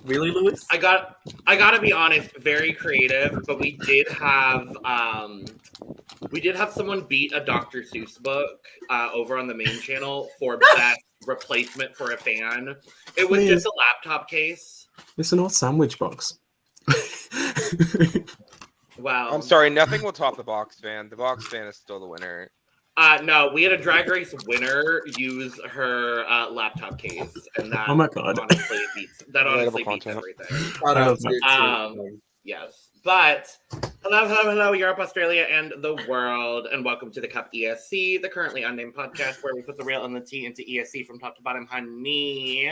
Really, Louis? I gotta be honest, very creative, but we did have someone beat a Dr. Seuss book over on the main channel for best replacement for a fan. It was just a laptop case. It's an old sandwich box. Wow. I'm sorry, nothing will top the box fan. The box fan is still the winner. No, we had a Drag Race winner use her laptop case, and that Oh my God. honestly beats everything. Yes, but hello, Europe, Australia, and the world, and welcome to the CUP ESC, the Currently Unnamed Podcast, where we put the real and the tea into ESC from top to bottom, honey.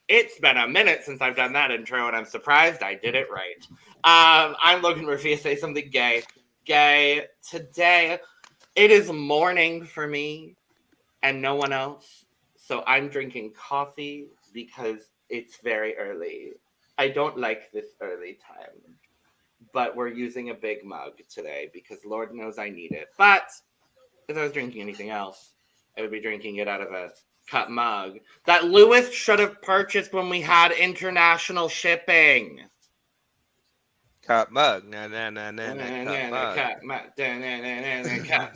It's been a minute since I've done that intro, and I'm surprised I did it right. I'm Logan Murphy. Say something gay. Today, it is morning for me and no one else, so I'm drinking coffee because it's very early. I don't like this early time, but we're using a big mug today because Lord knows I need it. But if I was drinking anything else, I would be drinking it out of a cup mug that Louis should have purchased when we had international shipping. Cup mug. Cup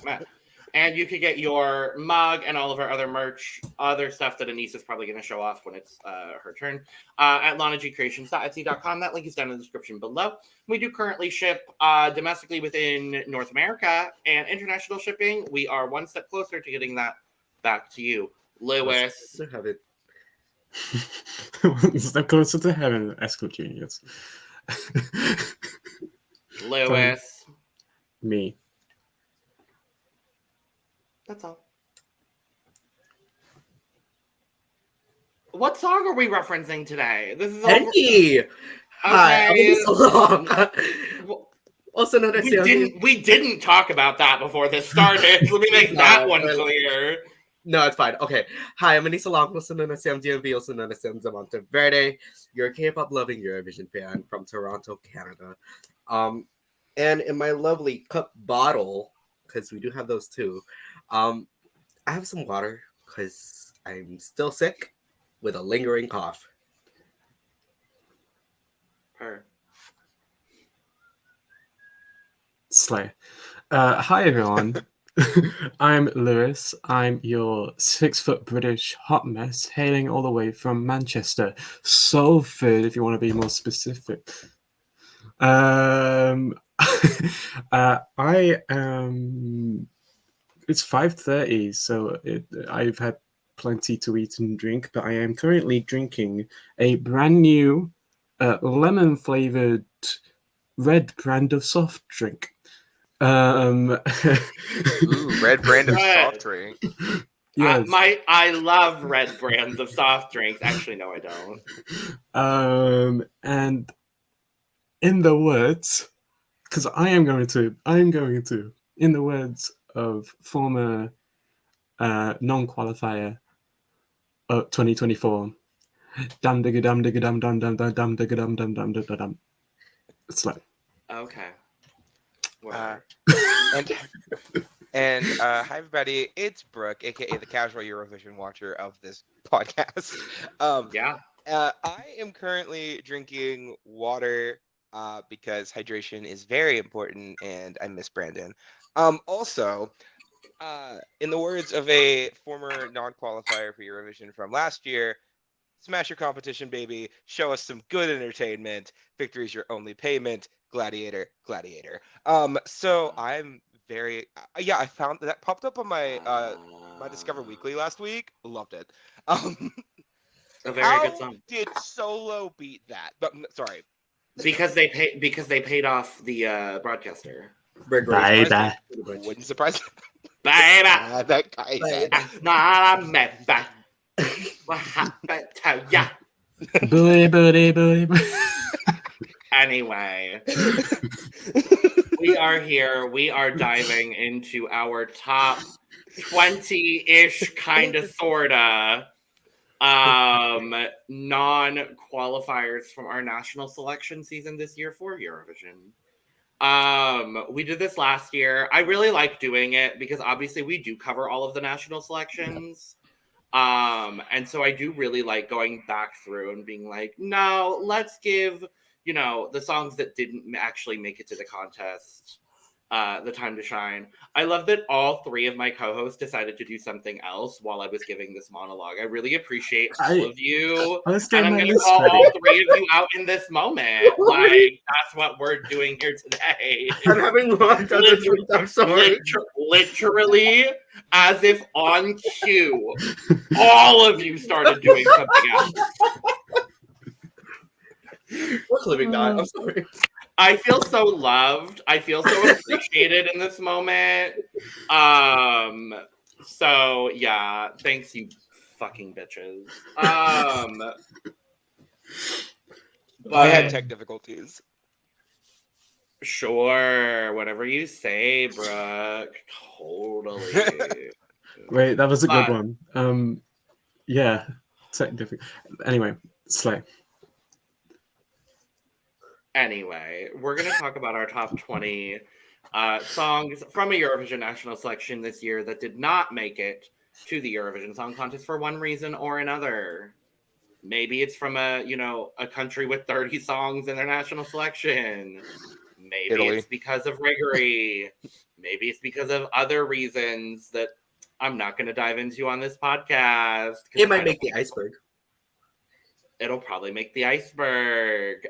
mug. And you could get your mug and all of our other merch, other stuff that Aneesa's probably going to show off when it's her turn, at lanagcreations.etsy.com. That link is down in the description below. We do currently ship domestically within North America, and international shipping, we are one step closer to getting that back to you. Louis. Step closer to heaven, Esco Genius. Louis. Me. That's all. What song are we referencing today? This is Henny! Hi, Aneesa. Also known as we didn't talk about that before this started. Let me make that one clear. No, it's fine. Okay. Hi, I'm Aneesa Long, also known as CMGMV, also known as Monteverde. You're a K-pop loving Eurovision fan from Toronto, Canada. And in my lovely cup bottle, because we do have those too, I have some water because I'm still sick with a lingering cough. Slay. Hi, everyone. I'm Lewis. I'm your 6-foot British hot mess, hailing all the way from Manchester. Salford, if you want to be more specific. I am. It's 5:30, so I've had plenty to eat and drink, but I am currently drinking a brand new lemon-flavored red brand of soft drink. Ooh, red brand of soft drink. Yes. I love red brands of soft drinks. Actually, no, I don't. And in the words, because I am going to, in the words of former non-qualifier 2024, dam digga dam digga dam dam dam dam dam digga dam dam dam dam dam. It's like okay. And hi everybody, it's Brooke, aka the casual Eurovision watcher of this podcast. I am currently drinking water because hydration is very important, and I miss Brandon. Also, in the words of a former non-qualifier for Eurovision from last year, smash your competition, baby. Show us some good entertainment. Victory's your only payment. Gladiator. So I'm very I found that popped up on my my Discover Weekly last week. Loved it. A very good song. Did Solo beat that? But sorry. Because they paid off the broadcaster. Wouldn't surprise me. Baby. That guy said. What happened to ya? booty. Anyway, we are here. We are diving into our top 20-ish, kind of, sorta, non-qualifiers from our national selection season this year for Eurovision. We did this last year. I really like doing it because obviously we do cover all of the national selections. And so I do really like going back through and being like, no, let's give, you know, the songs that didn't actually make it to the contest the time to shine. I love that all three of my co-hosts decided to do something else while I was giving this monologue. I really appreciate all of you. And I'm going to call all three of you out in this moment. Like, that's what we're doing here today. I'm having one. I'm sorry. Literally, as if on cue, all of you started doing something else. We're clipping that. I'm sorry. I feel so loved. I feel so appreciated in this moment. So yeah, thanks you fucking bitches. But I had tech difficulties. Sure, whatever you say, Brooke. Totally. Wait, that was a good one. Yeah, tech difficult. Anyway, Slay. Anyway, we're going to talk about our top 20 songs from a Eurovision national selection this year that did not make it to the Eurovision Song Contest for one reason or another. Maybe it's from a country with 30 songs in their national selection. Maybe Italy. It's because of riggory. Maybe it's because of other reasons that I'm not going to dive into on this podcast. It might make the iceberg. It'll probably make the iceberg.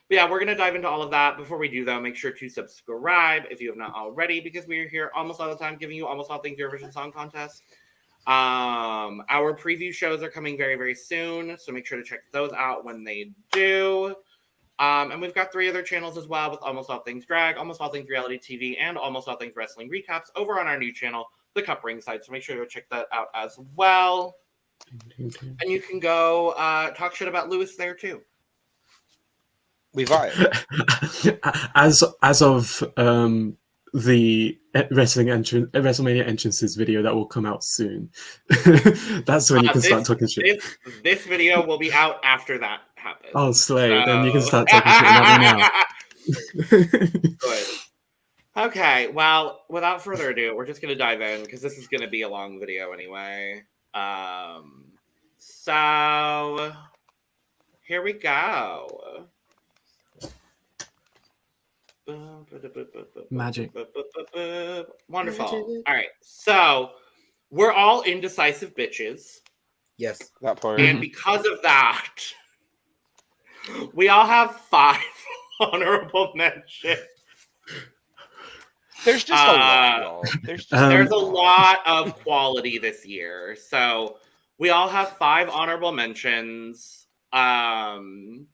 But yeah, we're going to dive into all of that. Before we do, though, make sure to subscribe if you have not already, because we are here almost all the time giving you almost all things Eurovision Song Contest. Our preview shows are coming very, very soon, so make sure to check those out when they do. And we've got 3 other channels as well with Almost All Things Drag, Almost All Things Reality TV, and Almost All Things Wrestling Recaps over on our new channel, The Cup Ringside, so make sure to check that out as well. And you can go talk shit about Lewis there, too. We vibe. As of the WrestleMania entrances video that will come out soon, that's when you can start talking shit. This video will be out after that happens. Oh, slay! So... Then you can start talking shit about me now. Good. Okay, well, without further ado, we're just gonna dive in because this is gonna be a long video anyway. So here we go. Magic. Wonderful. All right. So we're all indecisive bitches. Yes. That part. And because of that, we all have 5 honorable mentions. There's just a lot, y'all. There's a lot of quality this year. So we all have 5 honorable mentions. And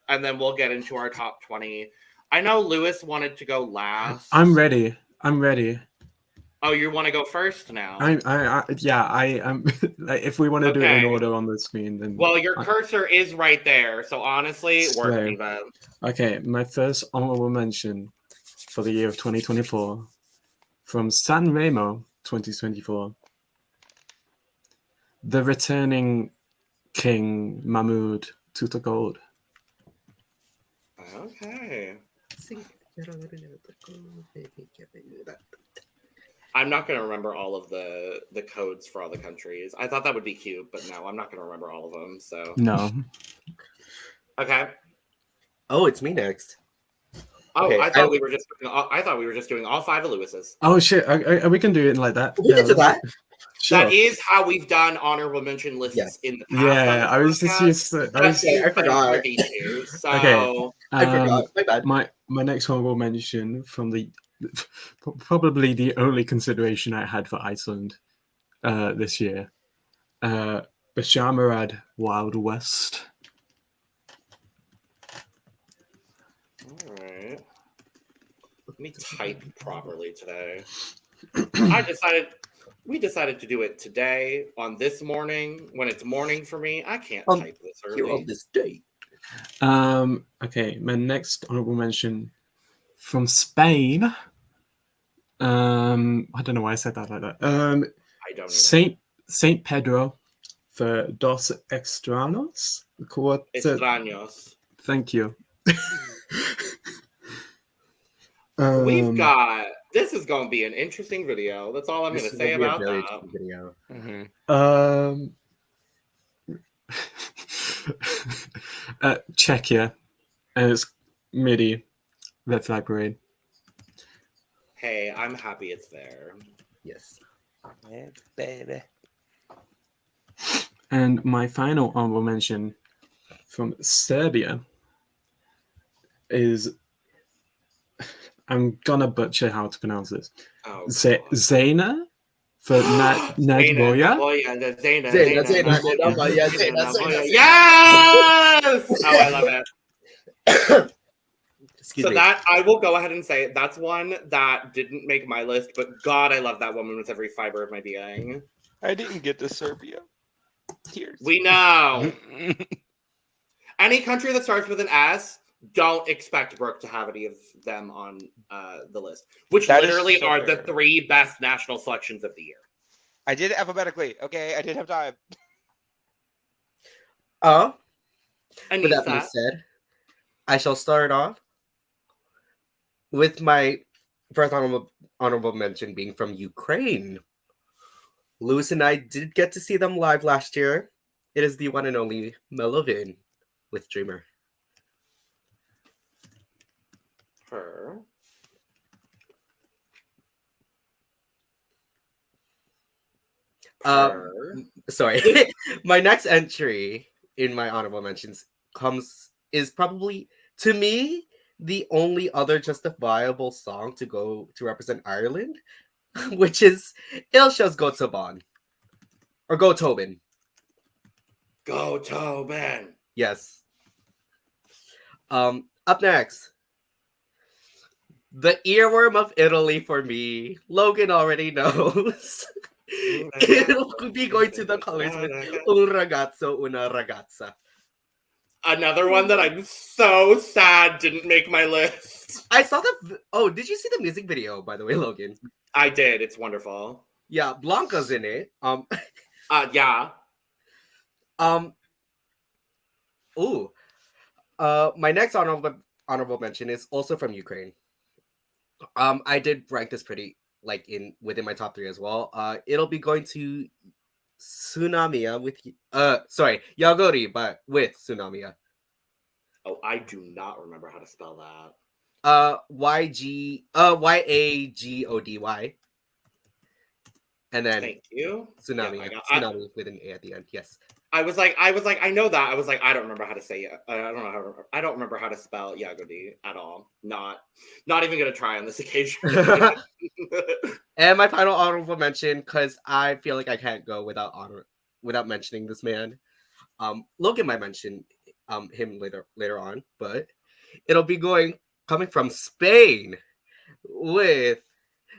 then we'll get into our top 20. I know Lewis wanted to go last. I'm ready. Oh, you want to go first now? I'm. Like, if we want to do it in order on the screen, then. Well, your cursor is right there, so honestly, work me then. Okay, my first honorable mention for the year of 2024 from San Remo 2024. The returning King Mahmoud Tuta Gold. Okay. I'm not going to remember all of the codes for all the countries. I thought that would be cute, but no, I'm not going to remember all of them. So no. Okay. Oh, it's me next. Oh, okay. I thought we were just doing all 5 of Lewis's. Oh shit! We can do it like that. We can do that. Sure. That is how we've done honorable mention lists in the past. Yeah, I was just used to. I forgot. So, okay, I forgot. My bad. My next honorable mention from the probably the only consideration I had for Iceland this year, Bashar Murad Wild West. All right. Let me type properly today. We decided to do it today on this morning when it's morning for me. I can't type this early. On this date. Okay, my next honorable mention from Spain. I don't know why I said that like that. I don't know. Saint Pedro for Dos Extraños. Extraños. Thank you. This is going to be an interesting video. That's all I'm going to say about that. Video. Czechia, and it's MIDI, Red Flag Parade. Hey, I'm happy it's there. Yes. Yeah, baby. And my final honorable mention from Serbia is, I'm gonna butcher how to pronounce this. Oh, Zena for Nadboya. Yes! Oh, I love it. Excuse me. That, I will go ahead and say, that's one that didn't make my list, but God, I love that woman with every fiber of my being. I didn't get to Serbia. Tears. We know. Any country that starts with an S, don't expect Brooke to have any of them on the list, which That literally is so are fair. the 3 best national selections of the year. I did it alphabetically. Okay, I did have time. With that being Aneesa, said, I shall start off with my first honorable mention being from Ukraine. Lewis and I did get to see them live last year. It is the one and only Melovin with Dreamer. her. Sorry. My next entry in my honorable mentions is probably, to me, the only other justifiable song to go to represent Ireland, which is Ilsha's Go Tobin. Or Go Tobin. Go Tobin. Yes. Up next. The earworm of Italy for me. Logan already knows. It'll be going to the colors with Un ragazzo, una ragazza. Another one that I'm so sad didn't make my list. I saw the. Oh, did you see the music video, by the way, Logan? I did. It's wonderful. Yeah, Blanca's in it. Yeah. Ooh. My next honorable mention is also from Ukraine. I did rank this pretty within my top 3 as well. It'll be going to Tsunamia with Yagori, but with Tsunamia. Oh, I do not remember how to spell that. Yagody. And then Thank you. Tsunami. Yeah, Tsunami with an A at the end. Yes. I was like, I know that. I was like, I don't remember how to say it. I don't remember how to spell Yagodi at all. Not even gonna try on this occasion. And my final honorable mention, because I feel like I can't go without mentioning this man. Logan might mention him later on, but it'll be coming from Spain with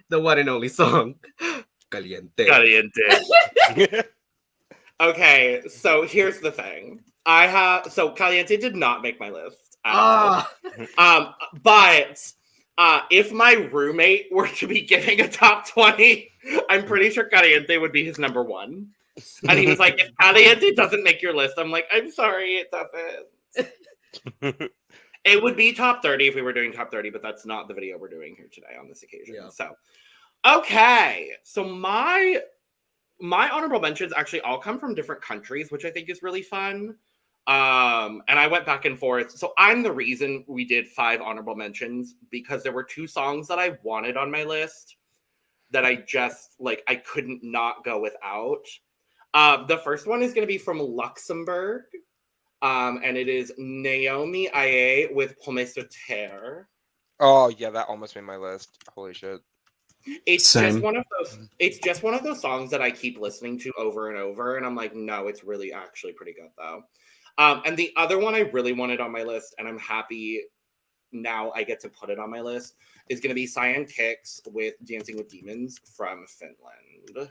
the one and only song Caliente. Okay, so here's the thing. Caliente did not make my list. But if my roommate were to be giving a top 20, I'm pretty sure Caliente would be his number 1. And he was like, if Caliente doesn't make your list, I'm like, I'm sorry, it doesn't. It would be top 30 if we were doing top 30, but that's not the video we're doing here today on this occasion. Yeah. So, okay. So my honorable mentions actually all come from different countries, which I think is really fun. And I went back and forth. So I'm the reason we did 5 honorable mentions, because there were 2 songs that I wanted on my list that I just, I couldn't not go without. The first one is going to be from Luxembourg. And it is Naomi Aye with Promesse de Terre. Oh, yeah, that almost made my list. Holy shit. It's just one of those songs that I keep listening to over and over, and I'm like, no, it's really actually pretty good though. And the other one I really wanted on my list, and I'm happy now I get to put it on my list, is going to be Cyan Kicks with Dancing with Demons from Finland.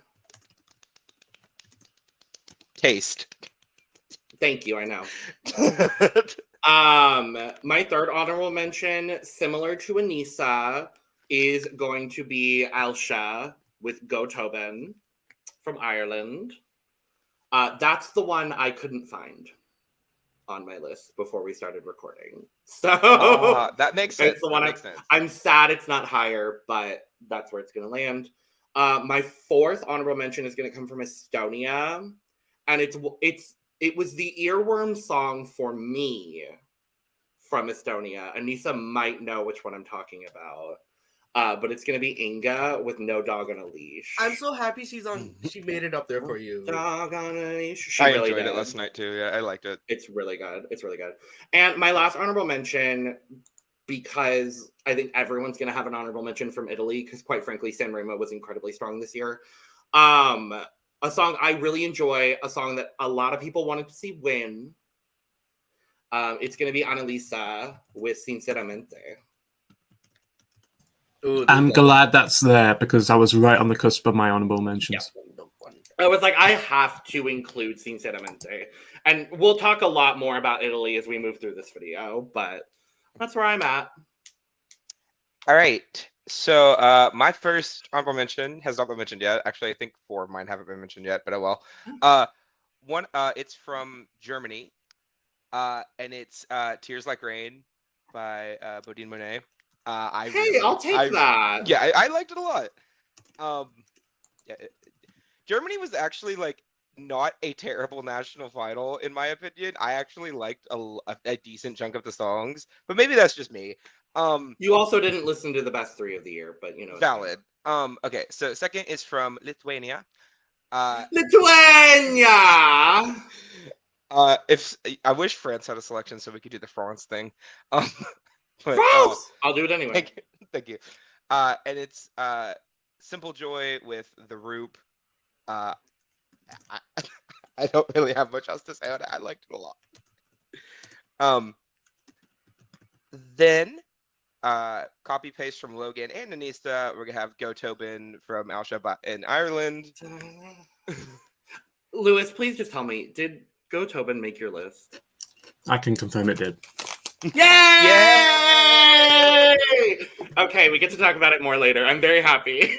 Taste. Thank you, I know. My third honorable mention, similar to Aneesa, is going to be Ailse with Go Tobin from Ireland. That's the one I couldn't find on my list before we started recording. So that makes sense. It's the one I'm sad it's not higher, but that's where it's going to land. My fourth honorable mention is going to come from Estonia, and it was the earworm song for me from Estonia. Aneesa might know which one I'm talking about. But it's gonna be Inga with No Dog on a Leash. I'm so happy she made it up there for you. Dog on a leash. I enjoyed it last night too. Yeah, I liked it. It's really good. And my last honorable mention, because I think everyone's gonna have an honorable mention from Italy, because quite frankly, Sanremo was incredibly strong this year. A song I really enjoy, a song that a lot of people wanted to see win. It's gonna be Aneesa with Sinceramente. Ooh, I'm glad that's there because I was right on the cusp of my honorable mentions. Yeah. I was like, I have to include Sinceramente. And we'll talk a lot more about Italy as we move through this video, but that's where I'm at. All right. So my first honorable mention has not been mentioned yet. Actually, I think 4 of mine haven't been mentioned yet, but oh well. One, it's from Germany, and it's Tears Like Rain by Bodine Monet. I'll take that. Yeah, I liked it a lot. Yeah, Germany was actually like not a terrible national final in my opinion. I actually liked a decent chunk of the songs, but maybe that's just me. You also didn't listen to the best 3 of the year, but you know. Valid. Okay, so second is from Lithuania. Lithuania. If I wish France had a selection so we could do the France thing. But, I'll do it anyway. Thank you. And it's Simple Joy with The Roop. I don't really have much else to say on it. I liked it a lot. Then copy paste from Logan and Aneesa. We're gonna have Go Tobin from Alsha in Ireland. Lewis, please just tell me, did Go Tobin make your list? I can confirm it did. Yay! Okay, we get to talk about it more later. I'm very happy.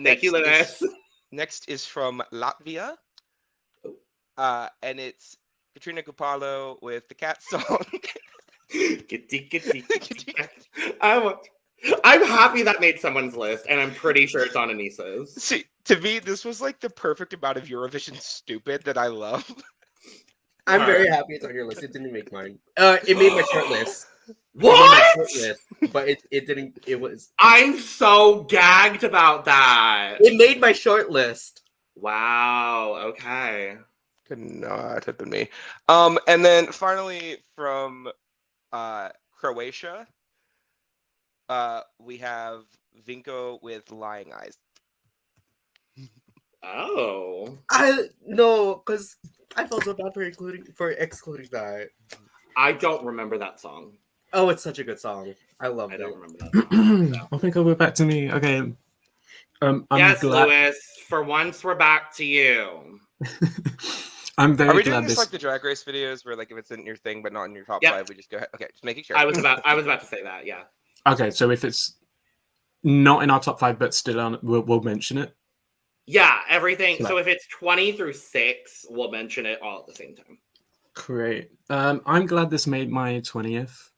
Thank you, Lewis. Next is from Latvia. And it's Katrina Kupalo with the cat song. I'm happy that made someone's list, and I'm pretty sure it's on Aneesa's. See, to me, this was like the perfect amount of Eurovision stupid that I love. I'm very happy it's on your list. It didn't make mine. It made my short list. What? But it didn't. It was. I'm so gagged about that. It made my short list. Wow. Okay. Could not have been me. And then finally from Croatia, we have Vinko with Lying Eyes. Oh. No, because I felt so bad for excluding that. I don't remember that song. Oh, it's such a good song. I love it. I don't remember that song. So. I think I'll go back to me. Okay. I'm yes, glad... Lewis. For once, we're back to you. I'm very Are we glad doing this like the Drag Race videos where like if it's in your thing but not in your top 5, we just go ahead? Okay, just making sure. I was about to say that. Yeah. Okay, so if it's not in our top 5 but still on, we'll mention it. Yeah, everything. So if it's 20 through 6, we'll mention it all at the same time. Great. I'm glad this made my 20th.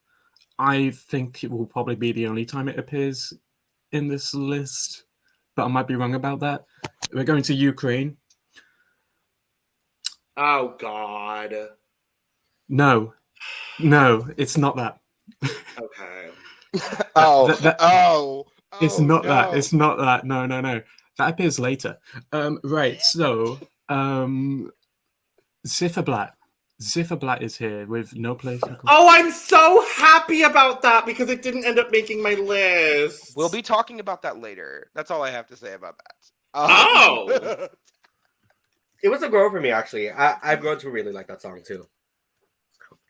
I think it will probably be the only time it appears in this list, but I might be wrong about that. We're going to Ukraine. Oh, God. No, it's not that. Okay. It's not that. It's not that. No. That appears later. Right, so Zifferblatt is here with No Place. Oh, I'm so happy about that because it didn't end up making my list. We'll be talking about that later. That's all I have to say about that. Oh! It was a grow for me, actually. I've grown to really like that song, too.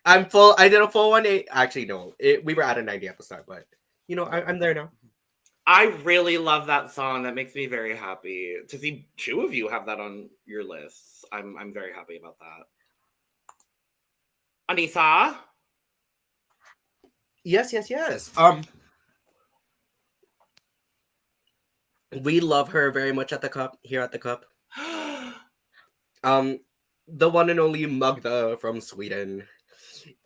I did a full 180. Actually, no. We were at a 90 episode, but, you know, I'm there now. I really love that song. That makes me very happy. To see 2 of you have that on your lists, I'm very happy about that. Aneesa? Yes. We love her very much at the Cup, here at the Cup. the one and only Magda from Sweden.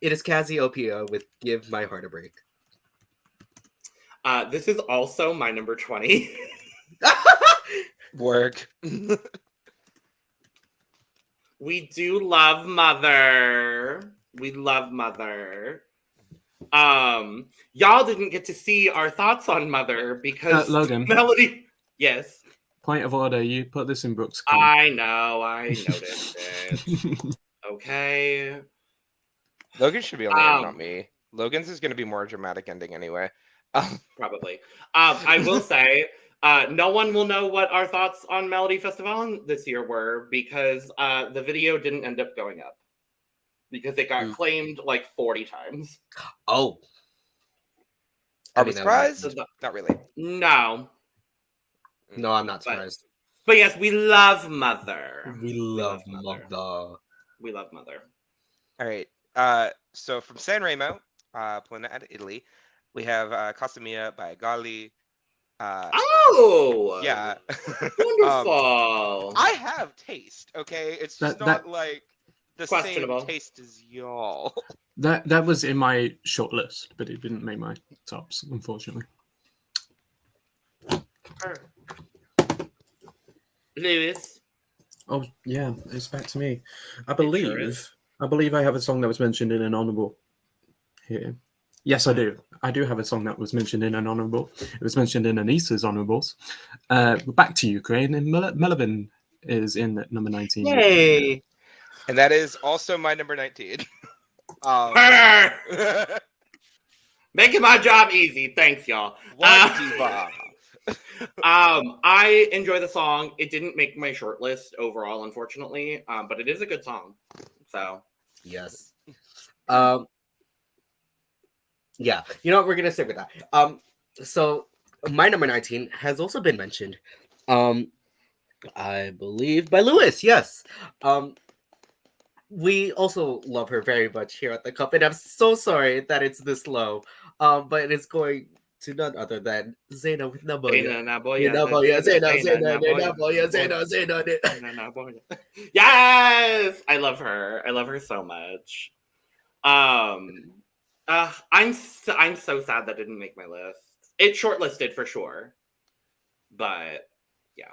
It is Cassiopeia with Give My Heart a Break. This is also my number 20. Work. We do love Mother. We love Mother. Y'all didn't get to see our thoughts on Mother because Logan. Melody. Yes. Point of order, you put this in Brooke's comment. I know, I noticed it. Okay. Logan should be on the end, not me. Logan's is going to be more dramatic ending anyway. Probably. I will say, no one will know what our thoughts on Melody Festival this year were because the video didn't end up going up because it got claimed like 40 times. Oh. Are we surprised? Not really. No. No, I'm not surprised. But yes, we love Mother. We love Mother. We love Mother. All right. So from San Remo, Planeta, Italy, we have Casamia by Gali. Yeah. Wonderful. I have taste, okay? It's just not like the same taste as y'all. That was in my short list, but it didn't make my tops, unfortunately. Lewis. Oh yeah, it's back to me. I believe I have a song that was mentioned in an honorable here. Yes, I do. I do have a song that was mentioned in an honorable. It was mentioned in Aneesa's honorables. Back to Ukraine, and Melvin is in at number 19. Yay! And that is also my number 19. Making my job easy. Thanks, y'all. I enjoy the song. It didn't make my short list overall, unfortunately, but it is a good song. So yes. Yeah, you know what, we're gonna stick with that. So my number 19 has also been mentioned. I believe by Lewis, yes. We also love her very much here at the Cup, and I'm so sorry that it's this low. But it's going to none other than Zena with Naboya. Yes, I love her. I love her so much. I'm so sad that didn't make my list. It's shortlisted for sure, but yeah.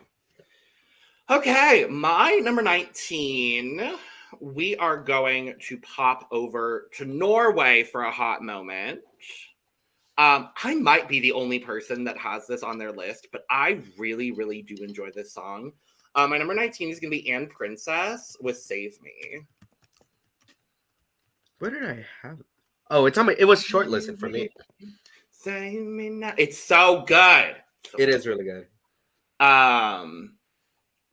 Okay, my number 19. We are going to pop over to Norway for a hot moment. I might be the only person that has this on their list, but I really, really do enjoy this song. My number 19 is going to be Anne Princess with Save Me. Where did I have it? Oh, it's on my. It was shortlisted for me. Save me now. It's so good. It is really good.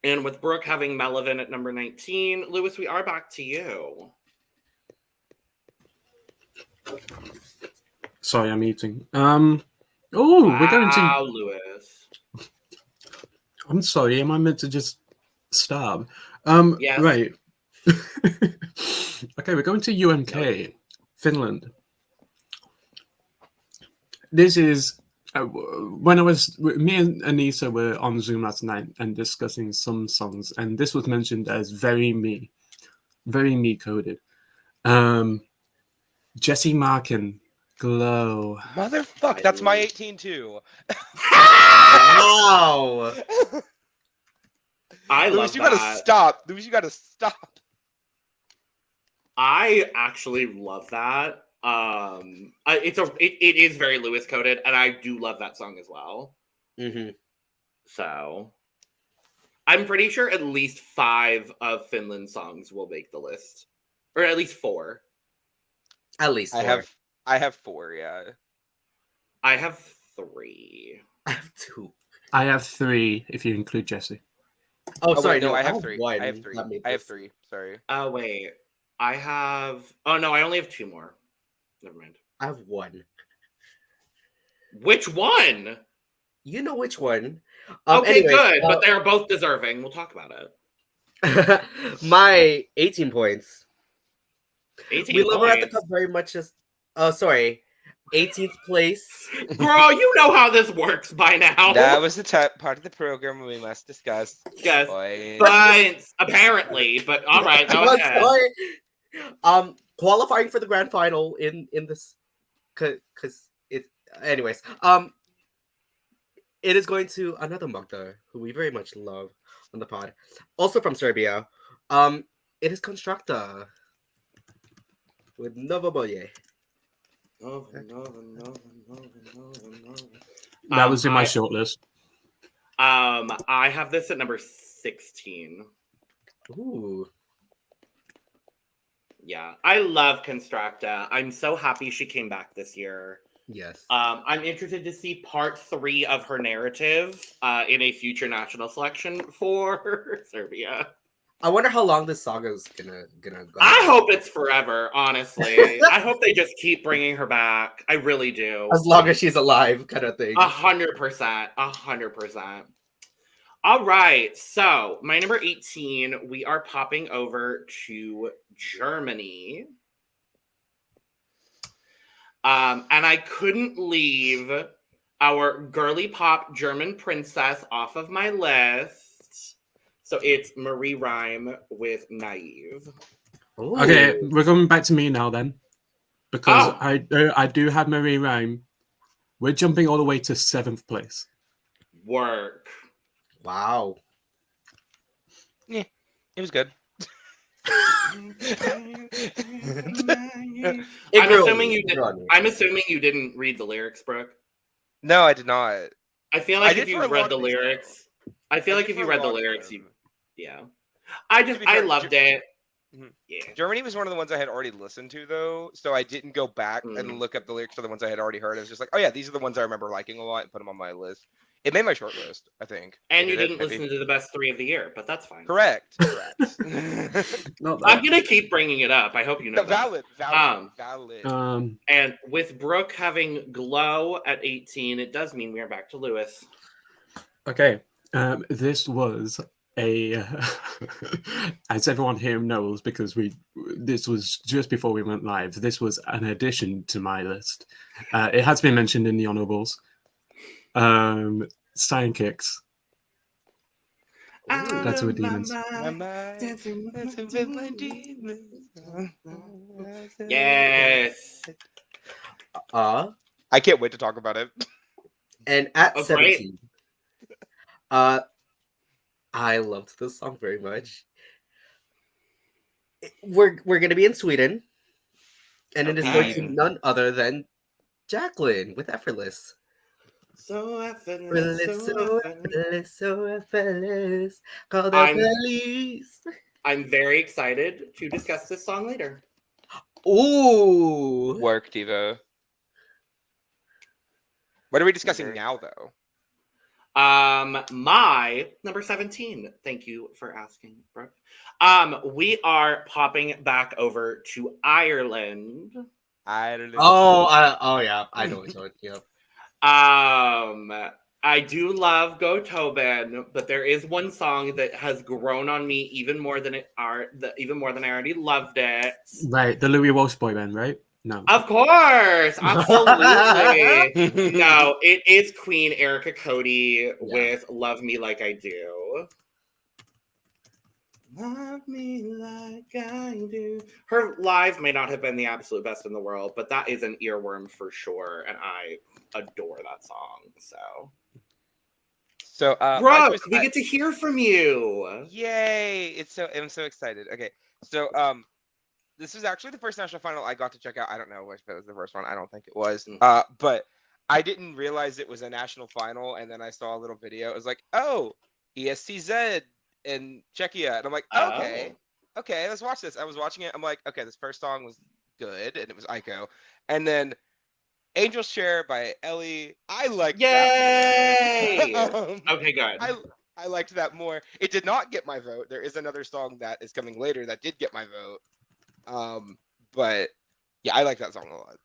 And with Brooke having Melvin at number 19, Lewis, we are back to you. Sorry, I'm eating. We're going to. Lewis. I'm sorry. Am I meant to just starve? Yes. Right. Okay, we're going to UMK, Finland. This is when me and Aneesa were on Zoom last night and discussing some songs, and this was mentioned as very me coded. Jesse Markin, Glow. Motherfuck, that's my 18 too. Wow. I Lewis, love you that. gotta stop. Lewis, you gotta stop. I actually love that. It is very Lewis coded, and I do love that song as well. Mm-hmm. So I'm pretty sure at least 5 of Finland's songs will make the list, or at least 4. At least 4. I have 4. Yeah. I have 3. I have 2. I have 3 if you include Jesse. Oh, sorry. Wait, no, I have 3. 3. I have 3. I have 3. Sorry. Oh wait, I have. Oh no, I only have 2 more. Never mind. I have 1. Which one? You know which one. Okay, anyways, good, but they're both deserving. We'll talk about it. My 18 points. 18 we points. love her at the Cup very much as. Oh, sorry. 18th place. Girl, you know how this works by now. That was the part of the program we must discuss. Yes, Points. but apparently, but all right, go ahead. Qualifying for the grand final in this, because it. Anyways, it is going to another Magda who we very much love on the pod, also from Serbia. It is Constructa with Novoboye. That was in my shortlist. I have this at number 16. Ooh. Yeah, I love Constructa. I'm so happy she came back this year. Yes. I'm interested to see part 3 of her narrative in a future national selection for Serbia. I wonder how long this saga is gonna go. I hope it's forever, honestly. I hope they just keep bringing her back. I really do. As long as she's alive, kind of thing. 100%. 100%. All right. So, my number 18, we are popping over to Germany. And I couldn't leave our girly pop German princess off of my list. So it's Marie Rhyme with Naive. Ooh. Okay, we're going back to me now then, because I do have Marie Rhyme. We're jumping all the way to 7th place. Work. Wow. Yeah, it was good. I'm assuming you didn't read the lyrics, Brooke. No, I did not. I feel like if you read the lyrics, yeah. I loved it. Mm-hmm. Yeah. Germany was one of the ones I had already listened to, though, so I didn't go back and look up the lyrics for the ones I had already heard. I was just like, oh yeah, these are the ones I remember liking a lot and put them on my list. It made my short list, I think. And you didn't listen to the best 3 of the year, but that's fine. Correct. I'm gonna keep bringing it up. I hope you know. Valid. And with Brooke having Glow at 18, it does mean we are back to Lewis. Okay, this was a, as everyone here knows, because this was just before we went live. This was an addition to my list. It has been mentioned in the honorables. Stein Kicks. That's with demons. Yes. I can't wait to talk about it. And at 17, I loved this song very much. We're gonna be in Sweden, and it is going to none other than Jacqueline with Effortless. So effortless, so effortless. Call the police. I'm very excited to discuss this song later. Ooh. Work, Devo. What are we discussing now, though? My number 17. Thank you for asking, Brooke. We are popping back over to Ireland. Oh yeah, I know it's on. Yep. I do love Go Tobin, but there is one song that has grown on me even more than I already loved it. Right, the Louis Walsh boy band, right? No. Of course, absolutely. No, it is Queen Erica Cody with "Love Me Like I Do." Love me like I do. Her live may not have been the absolute best in the world, but that is an earworm for sure, and I adore that song. So, Brooke, we get to hear from you. Yay! I'm so excited. Okay, so this is actually the first national final I got to check out. I don't know if it was the first one. I don't think it was. But I didn't realize it was a national final, and then I saw a little video. It was like, oh, ESCZ in Czechia, and I'm like, okay, let's watch this. I was watching it. I'm like, okay, this first song was good, and it was Aiko, and then Angel's Share by Ellie. I liked that more. Okay, good. I liked that more. It did not get my vote. There is another song that is coming later that did get my vote. But yeah, I like that song a lot.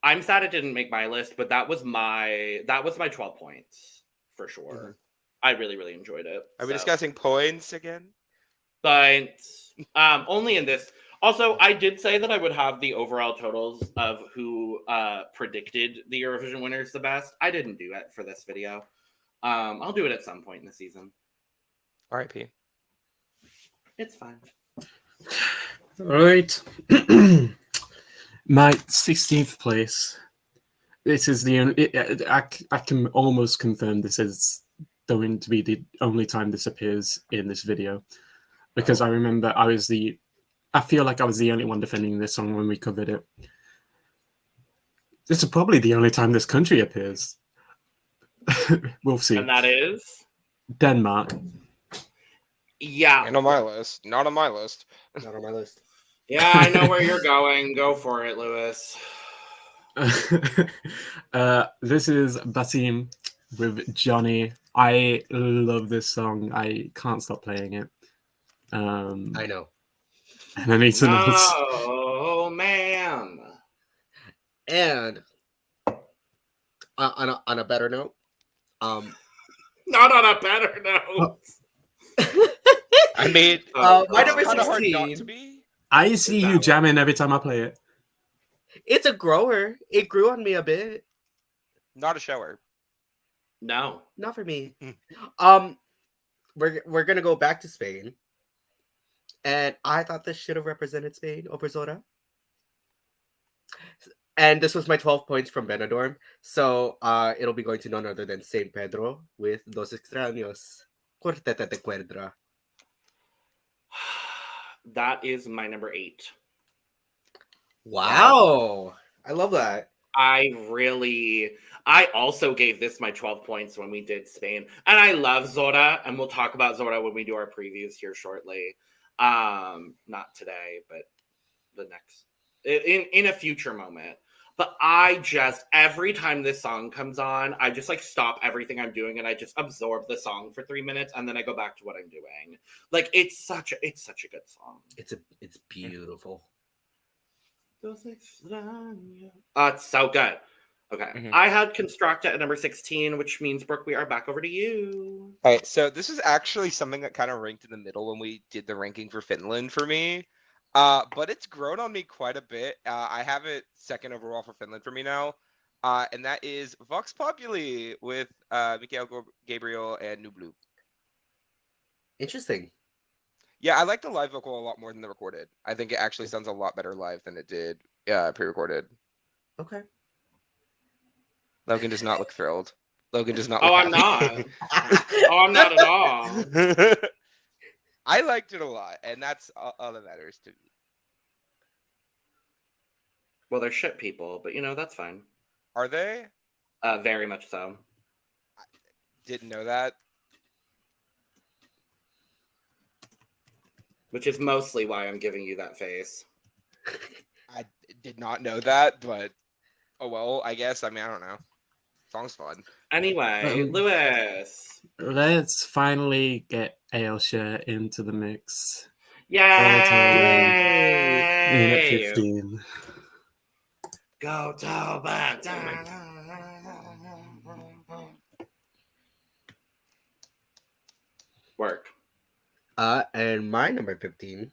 I'm sad it didn't make my list, but that was my 12 points for sure. Mm-hmm. I really, really enjoyed it. Are we discussing points again? But only in this Also, I did say that I would have the overall totals of who predicted the Eurovision winners the best. I didn't do it for this video. I'll do it at some point in the season. R.I.P. It's fine. All right. My 16th place. This is the only. I can almost confirm this is going to be the only time this appears in this video, because I remember I feel like I was the only one defending this song when we covered it. This is probably the only time this country appears. We'll see. And that is Denmark. Yeah. And on my list. Not on my list. Not on my list. Yeah, I know where you're going. Go for it, Lewis. This is Basim with Johnny. I love this song. I can't stop playing it. I know. And I need to know. Oh man. And on a better note, not on a better note. I mean, my number kind of hard not 16. to be. I see you jamming every time I play it. It's a grower. It grew on me a bit. Not a shower. No. Not for me. We're gonna go back to Spain. And I thought this should have represented Spain over Zora. And this was my 12 points from Benidorm. So it'll be going to none other than Saint Pedro with Dos Extraños. Cuarteta de Cuerdra. That is my number 8. Wow. I love that. I also gave this my 12 points when we did Spain. And I love Zora, and we'll talk about Zora when we do our previews here shortly. Not today, but the next in a future moment. But I just, every time this song comes on, I just like stop everything I'm doing and I just absorb the song for 3 minutes and then I go back to what I'm doing. Like it's such a good song. It's beautiful. It's so good. Okay. Mhm. I had Constructa at number 16, which means, Brooke, we are back over to you. All right, so this is actually something that kind of ranked in the middle when we did the ranking for Finland for me. But it's grown on me quite a bit. I have it second overall for Finland for me now. And that is Vox Populi with Mikael Gabriel and Nublu. Interesting. Yeah, I like the live vocal a lot more than the recorded. I think it actually sounds a lot better live than it did pre-recorded. Okay. Logan does not look thrilled. Logan does not Oh, look I'm happy. not. Oh, I'm not at all. I liked it a lot, and that's all that matters to me. Well, they're shit people, but that's fine. Are they? Very much so. Didn't know that. Which is mostly why I'm giving you that face. I did not know that, but oh well, I guess. I mean, I don't know. Song's fun. Anyway, Lewis. Let's finally get Ailshire into the mix. Yay! Minute 15. Go Toba! Work. And my number 15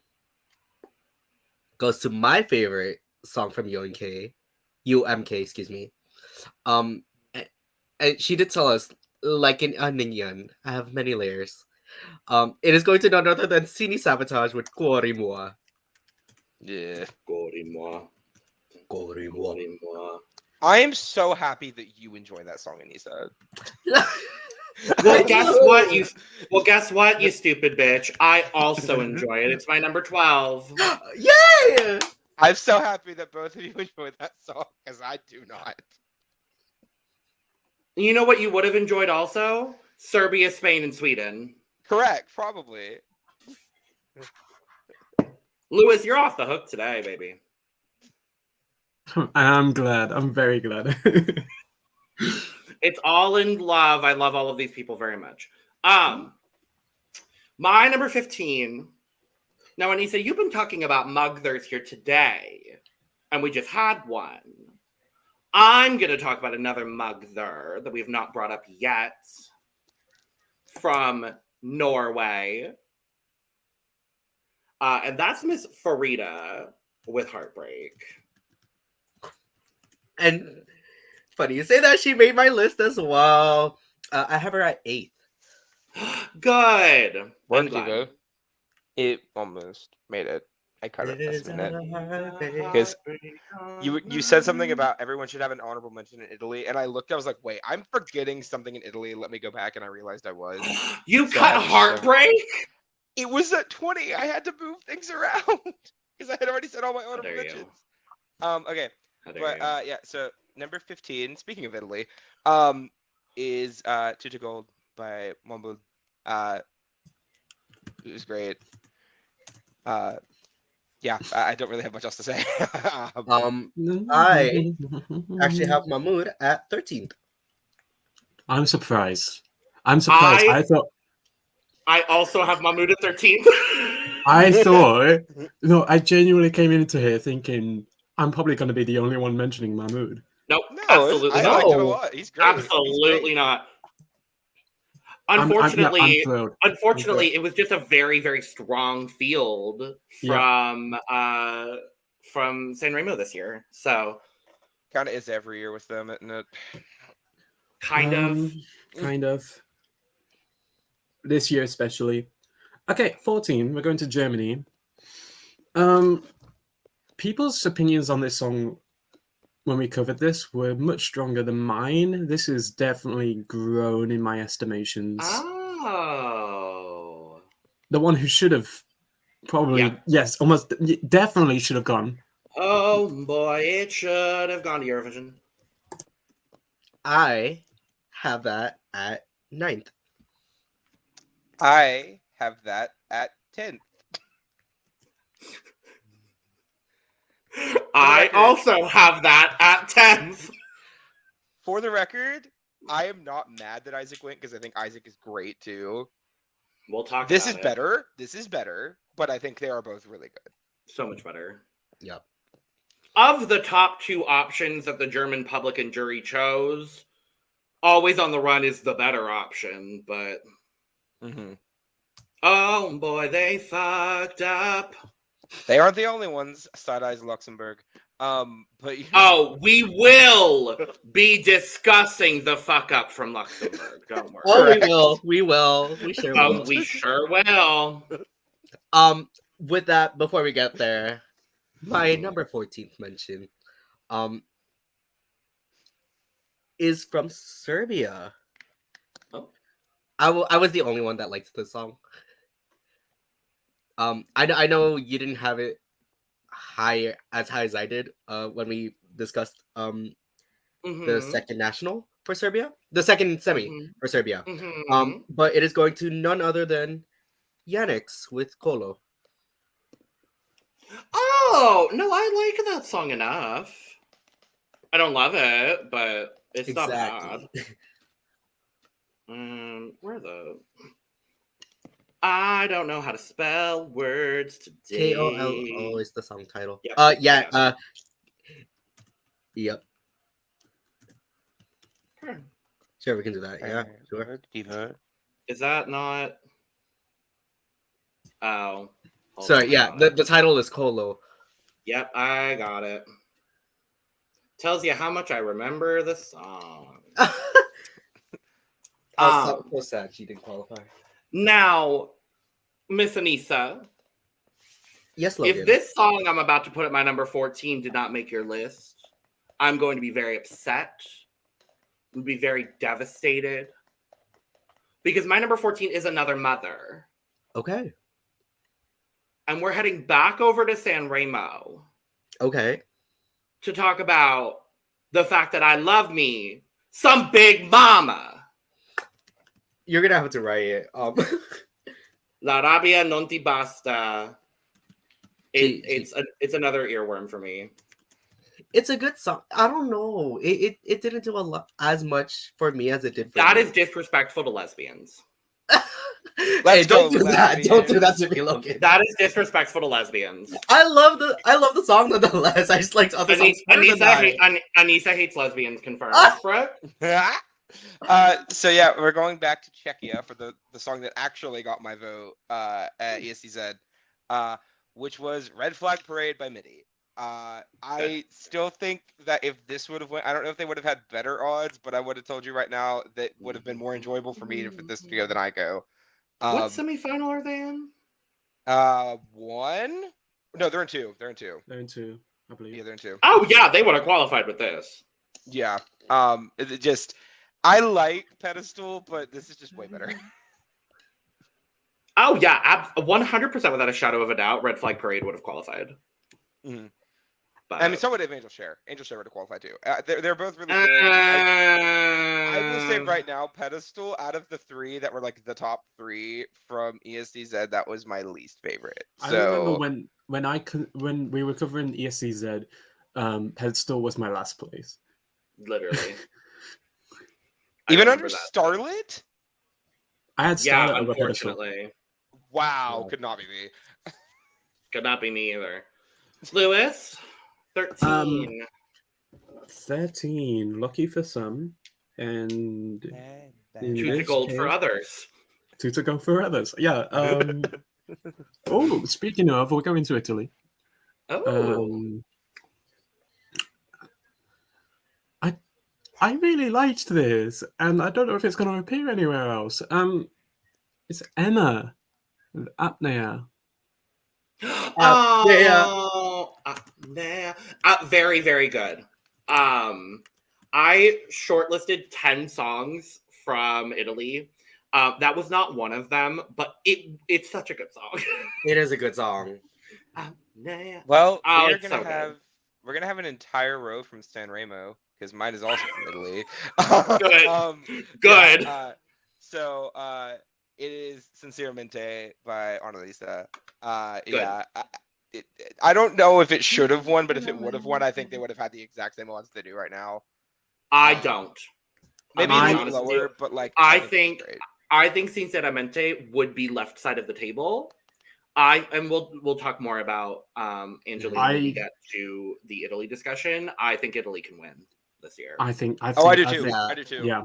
goes to my favorite song from UMK, excuse me. And she did tell us, like an onion, I have many layers. It is going to none other than Sini Sabotage with Cuori Moi. Yeah. Cuori Moi. Cuori Moi. I am so happy that you enjoy that song, Aneesa. Well, guess what, you stupid bitch? I also enjoy it. It's my number 12. Yay! I'm so happy that both of you enjoy that song, because I do not. You know what you would have enjoyed also? Serbia, Spain, and Sweden. Correct, probably. Lewis, you're off the hook today, baby. I'm glad. I'm very glad. It's all in love. I love all of these people very much. My number 15. Now, Aneesa, you've been talking about Mugthers here today, and we just had one. I'm going to talk about another Mugther that we have not brought up yet from Norway. And that's Miss Farida with Heartbreak. And funny you say that, she made my list as well. I have her at 8th. Good. Where did you go? It almost made it. I cut it Is last minute. a Because you said something about everyone should have an honorable mention in Italy, and I looked, I was like, wait, I'm forgetting something in Italy. Let me go back, and I realized I was. You So I cut had to Heartbreak? It was at 20. I had to move things around because I had already said all my honorable dare you. mentions. Okay, How dare but you. yeah. So number 15. Speaking of Italy, is Tutti Gold by Mombo. It was great. Yeah, I don't really have much else to say. I actually have Mahmood at 13th. I'm surprised. I thought I also have Mahmood at 13th. no, I genuinely came into here thinking I'm probably going to be the only one mentioning Mahmood. Nope, No, absolutely I not. liked it a lot. He's great. Absolutely not. Unfortunately, Unfortunately, I'm thrilled. it was just a very, very strong field from San Remo this year. So Kind of is every year with them, isn't it? kind of. This year especially. Okay, 14. We're going to Germany. People's opinions on this song when we covered this were much stronger than mine. This has definitely grown in my estimations. Oh. The one who should have probably, almost definitely should have gone. Oh boy, it should have gone to Eurovision. I have that at 9th. I have that at 10th. I also have that at 10th. For the record, I am not mad that Isaac went because I think Isaac is great too. We'll talk This about is it. better. This is better, but I think they are both really good. So much better. Yep. Of the top two options that the German public and jury chose, Always on the Run is the better option, but oh boy, they fucked up. They aren't the only ones. Side Eyes Luxembourg. But we will be discussing the fuck up from Luxembourg. Don't worry. Oh, we will. We sure will. We sure will. With that, before we get there, my number 14th mention, is from Serbia. Oh. I was the only one that liked this song. I know you didn't have it as high as I did when we discussed the second national for Serbia, the second semi for Serbia. But it is going to none other than Yannick's with Kolo. Oh no, I like that song enough. I don't love it, but it's not bad. Where the? I don't know how to spell words today. Kolo is the song title. Yep. Yep. Sure, we can do that. Yeah, sure. Is that not? Oh. Sorry, yeah, the title is Kolo. Yep, I got it. Tells you how much I remember the song. So sad she didn't qualify. Now, Miss Aneesa. Yes, Logan. If this song I'm about to put at my number 14 did not make your list, I'm going to be very upset. Would be very devastated. Because my number 14 is Another Mother. Okay. And we're heading back over to San Remo. Okay. To talk about the fact that I love me some Big Mama. You're gonna have to write it. La rabbia non ti basta. It's another earworm for me. It's a good song. I don't know. It didn't do as much for me as it did for That you. is disrespectful to lesbians. Hey, don't do that. Don't do that to me, Logan. That is disrespectful to lesbians. I love the song nonetheless. I just liked other songs. Aneesa hates lesbians. Confirmed. Brooke? So yeah, we're going back to Czechia for the song that actually got my vote at ESCZ. which was Red Flag Parade by MIDI. I still think that if this would have went, I don't know if they would have had better odds, but I would have told you right now that would have been more enjoyable for me for this to go than I go. What semifinal are they in? One? No, they're in two. They're in two. They're in two, I believe. Yeah, they're in two. Oh yeah, they would have qualified with this. Yeah. It just, I like Pedestal, but this is just way better. Oh yeah, 100% without a shadow of a doubt, Red Flag Parade would have qualified. Mm-hmm. But I mean, so would Angel Share. Angel Share would have qualified too. They're both really good. I will say right now, Pedestal, out of the three that were like the top three from ESCZ, that was my least favorite. I remember when we were covering ESCZ, Pedestal was my last place. Literally. Even under Starlit? I had Starlit over unfortunately. Pedestal. Wow, could not be me. Could not be me either. Lewis, 13. 13. Lucky for some, and 2 to gold for others. 2 to go for others. Yeah. Oh, speaking of, we're going to Italy. Oh. I really liked this, and I don't know if it's going to appear anywhere else. It's Emma with Apnea. Very, very good. I shortlisted 10 songs from Italy. That was not one of them, but it's such a good song. It is a good song. Well, we're gonna have an entire row from Sanremo because mine is also from Italy. Good. Good. Yeah, so it is Sinceramente by Aneesa. Yeah. I don't know if it should have won, but if it would have won, I think they would have had the exact same odds they do right now. I don't. Maybe a little lower, but like I think Sinceramente would be left side of the table. We'll talk more about Angelina when we get to the Italy discussion. I think Italy can win this year. I do too. I do too. Yeah.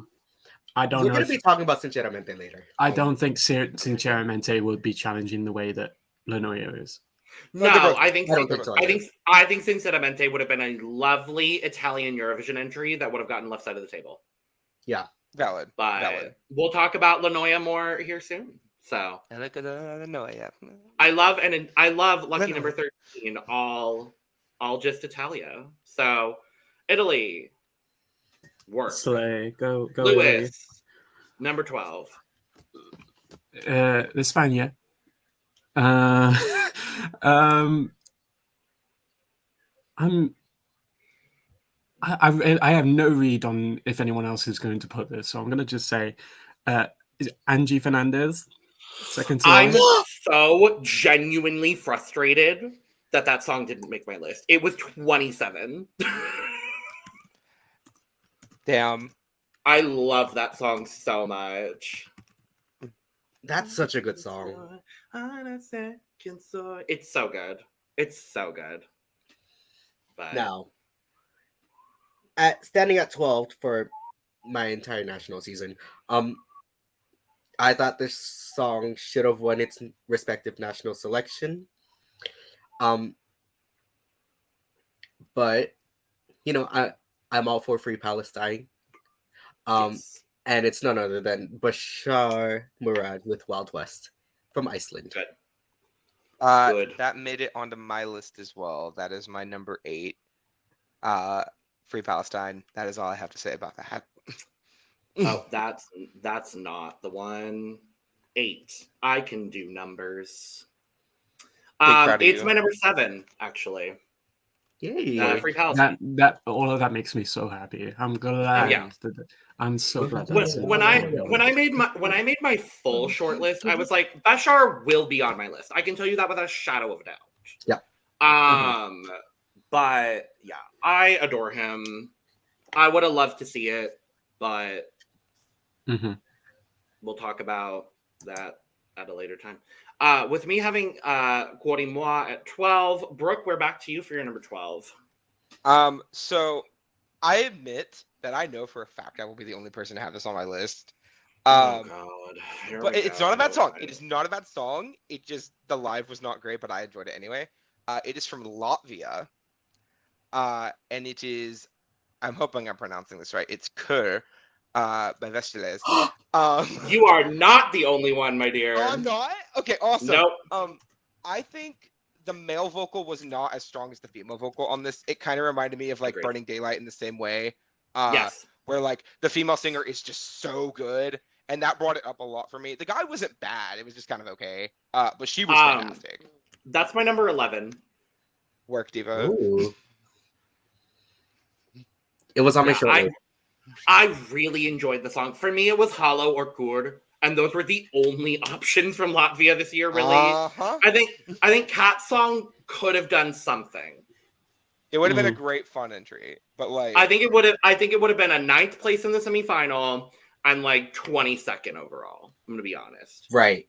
I don't We're know. going to be talking about Sinceramente later. I don't think Sinceramente will be challenging the way that Lenoir is. No, I think Sinceramente would have been a lovely Italian Eurovision entry that would have gotten left side of the table. Yeah. Valid. But we'll talk about Lenoir more here soon. So I look at Lenoir. I love Lucky number 13, all just Italia. So Italy. Work. Slay. Go Lewis. Number 12. España. I have no read on if anyone else is going to put this, so I'm going to just say Angie Fernandez, second to I'm so genuinely frustrated that song didn't make my list. It was 27. Damn. I love that song so much. That's such a good song. It's so good. It's so good. But now, standing at 12 for my entire national season, I thought this song should have won its respective national selection. But I'm all for Free Palestine. yes. And it's none other than Bashar Murad with Wild West from Iceland. Good. Good. That made it onto my list as well. That is my number 8. Free Palestine. That is all I have to say about that. Oh, that's not the one. 8. I can do numbers. It's my number 7, actually. Yay! Free Palestine. That all of that makes me so happy. I'm glad. Yeah. I'm so glad. When I made my full short list, I was like, Bashar will be on my list. I can tell you that without a shadow of a doubt. Yeah. But yeah, I adore him. I would have loved to see it, but we'll talk about that at a later time. With me having Cuori Moi at 12, Brooke, we're back to you for your number 12. So I admit that I know for a fact I will be the only person to have this on my list. Oh God! But it's not a bad song. It is not a bad song. It just the live was not great, but I enjoyed it anyway. It is from Latvia, and it is. I'm hoping I'm pronouncing this right. It's Kur, by Vestiles. You are not the only one, my dear. Oh, I'm not? Okay, awesome. Nope. I think the male vocal was not as strong as the female vocal on this. It kind of reminded me of like Agreed. Burning Daylight in the same way. Yes. Where like the female singer is just so good, and that brought it up a lot for me. The guy wasn't bad. It was just kind of okay. But she was fantastic. That's my number 11. Work, Diva. Ooh. It was on my shoulder. I really enjoyed the song. For me, it was Hollow or Kurd, and those were the only options from Latvia this year. Really, I think Cat Song could have done something. It would have been a great fun entry, but like I think it would have been a 9th place in the semifinal and like 22nd overall. I'm gonna be honest. Right.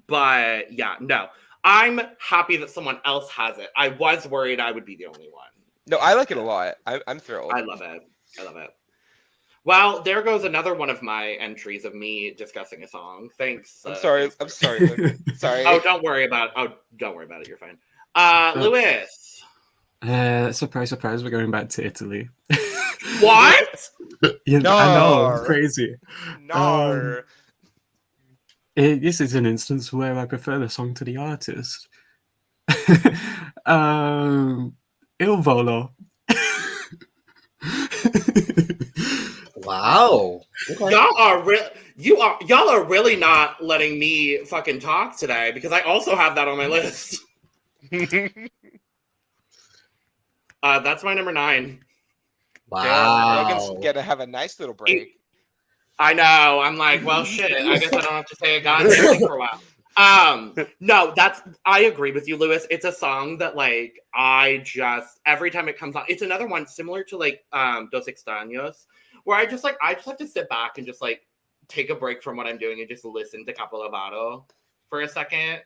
But yeah, no. I'm happy that someone else has it. I was worried I would be the only one. No, I like it a lot. I'm thrilled. I love it. Well, there goes another one of my entries of me discussing a song. Thanks. I'm sorry. Sorry. Oh, don't worry about it. You're fine. Lewis. Surprise, surprise. We're going back to Italy. What? I know. Crazy. No. This is an instance where I prefer the song to the artist. Il Volo. Wow. Okay. Y'all are really not letting me fucking talk today because I also have that on my list. That's my number 9. Wow. Logan's gonna have a nice little break. I know. I'm like, well, shit. I guess I don't have to say a goddamn thing for a while. No, I agree with you, Lewis. It's a song that like every time it comes on, it's another one similar to like Dos Extraños, where I just have to sit back and just like take a break from what I'm doing and just listen to Capolavoro for a second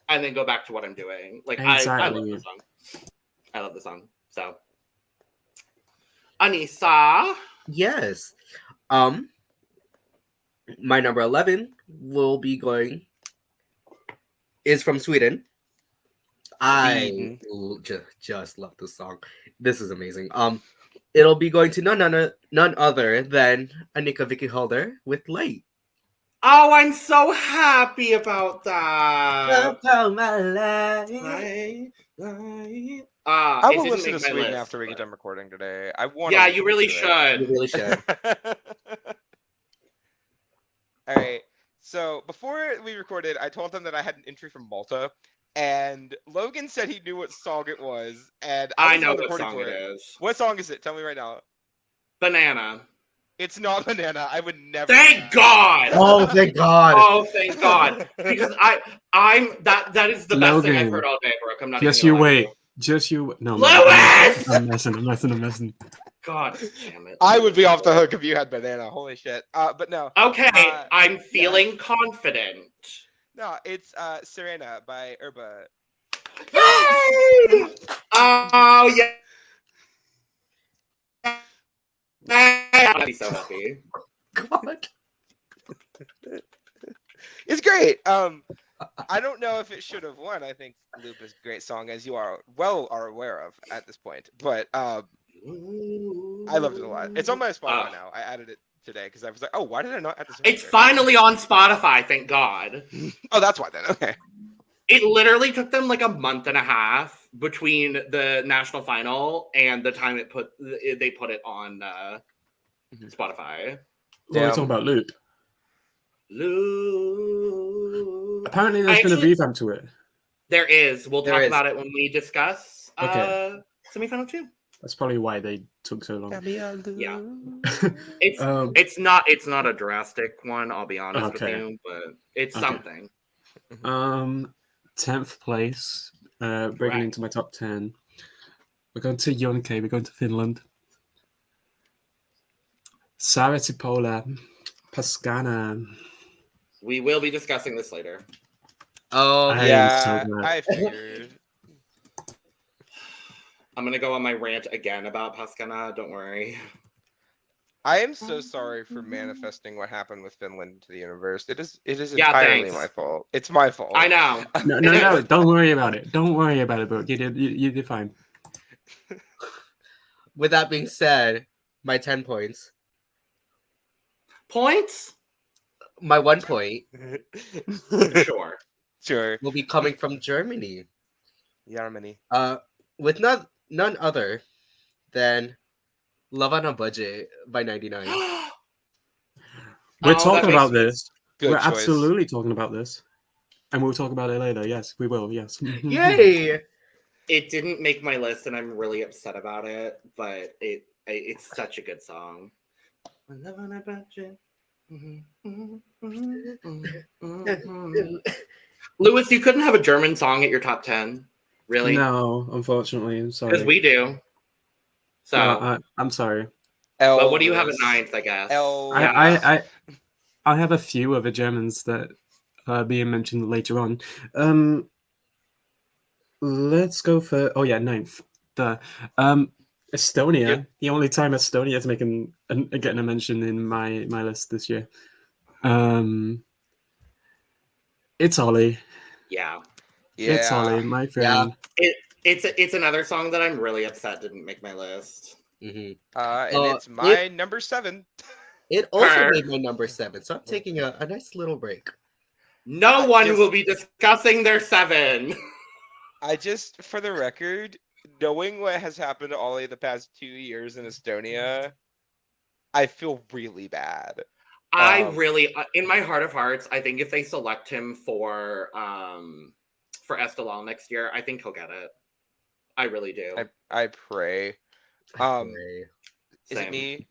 and then go back to what I'm doing. Like exactly. I love the song. I love the song. So Aneesa. Yes. My number 11 will be going is from Sweden. I just love this song. This is amazing. It'll be going to none other than Annika Vicky Holder with Late. Oh, I'm so happy about that. My life. I will listen to Sweden after we get done recording today. Yeah, you really should. You really should. All right. So before we recorded, I told them that I had an entry from Malta, and Logan said he knew what song it was, and I know what song it is. What song is it? Tell me right now. Banana. It's not Banana. I would never. Thank God. Oh, thank God. Oh, thank God. Because that is the best thing I've heard all day, Brooke. I'm not. Just you wait. Just you. No. Lewis! I'm messing. God damn it. I would be off the hook if you had Banana. Holy shit. But no. Okay, I'm feeling confident. No, it's Serena by Erba. Yay! Oh, yeah. I'd be so happy. God. It's great. I don't know if it should have won. I think Loop is a great song, as you are aware of at this point. But I loved it a lot. It's on my Spotify now. I added it today because I was like, oh, why did I not add this? It's finally on Spotify, thank God. Oh, that's why then. Okay. It literally took them like a month and a half between the national final and the time they put it on Spotify. We're talking about Loop. Loop. Apparently, there's been a revamp to it. There is. We'll talk about it when we discuss semifinal 2. That's probably why they took so long. Yeah. It's not a drastic one, I'll be honest with you, but it's something. 10th place, breaking into my top 10. We're going to Jonke, we're going to Finland. Sara Tipola, Pascana. We will be discussing this later. Oh, yeah, I figured. I'm going to go on my rant again about Pascana, don't worry. I am so sorry for manifesting what happened with Finland into the universe. It is Yeah, entirely thanks. my fault. It's my fault. I know. No, don't worry about it. Don't worry about it, Brooke. You did fine. With that being said, my 10 points. Points? My 1 point Sure. Sure. will be coming from Germany. Germany. With none other than Love on a Budget by 99. We're Oh, talking that about makes- this. Good We're choice. absolutely talking about this. And we'll talk about it later. Yes, we will. Yes. Yay! It didn't make my list, and I'm really upset about it. But it's such a good song. Love on a budget. Lewis, you couldn't have a German song at your top 10, really? No, unfortunately, I'm sorry. Because we do. So, No, I'm sorry. but what do you have at Elvis. 9th? I guess. I have a few other Germans that are being mentioned later on. Let's go for 9th. Estonia. Yep. The only time Estonia is getting a mention in my list this year. It's Ollie. Yeah. It's Ollie, my friend. It's another song that I'm really upset didn't make my list. Mhm. And it's my number 7. It also made my number 7, so I'm taking a nice little break. No one will be discussing their 7. I just, for the record, knowing what has happened to Ollie the past 2 years in Estonia, I feel really bad. I really, in my heart of hearts, I think if they select him for Estelal next year, I think he'll get it. I really do. I pray. Is it me?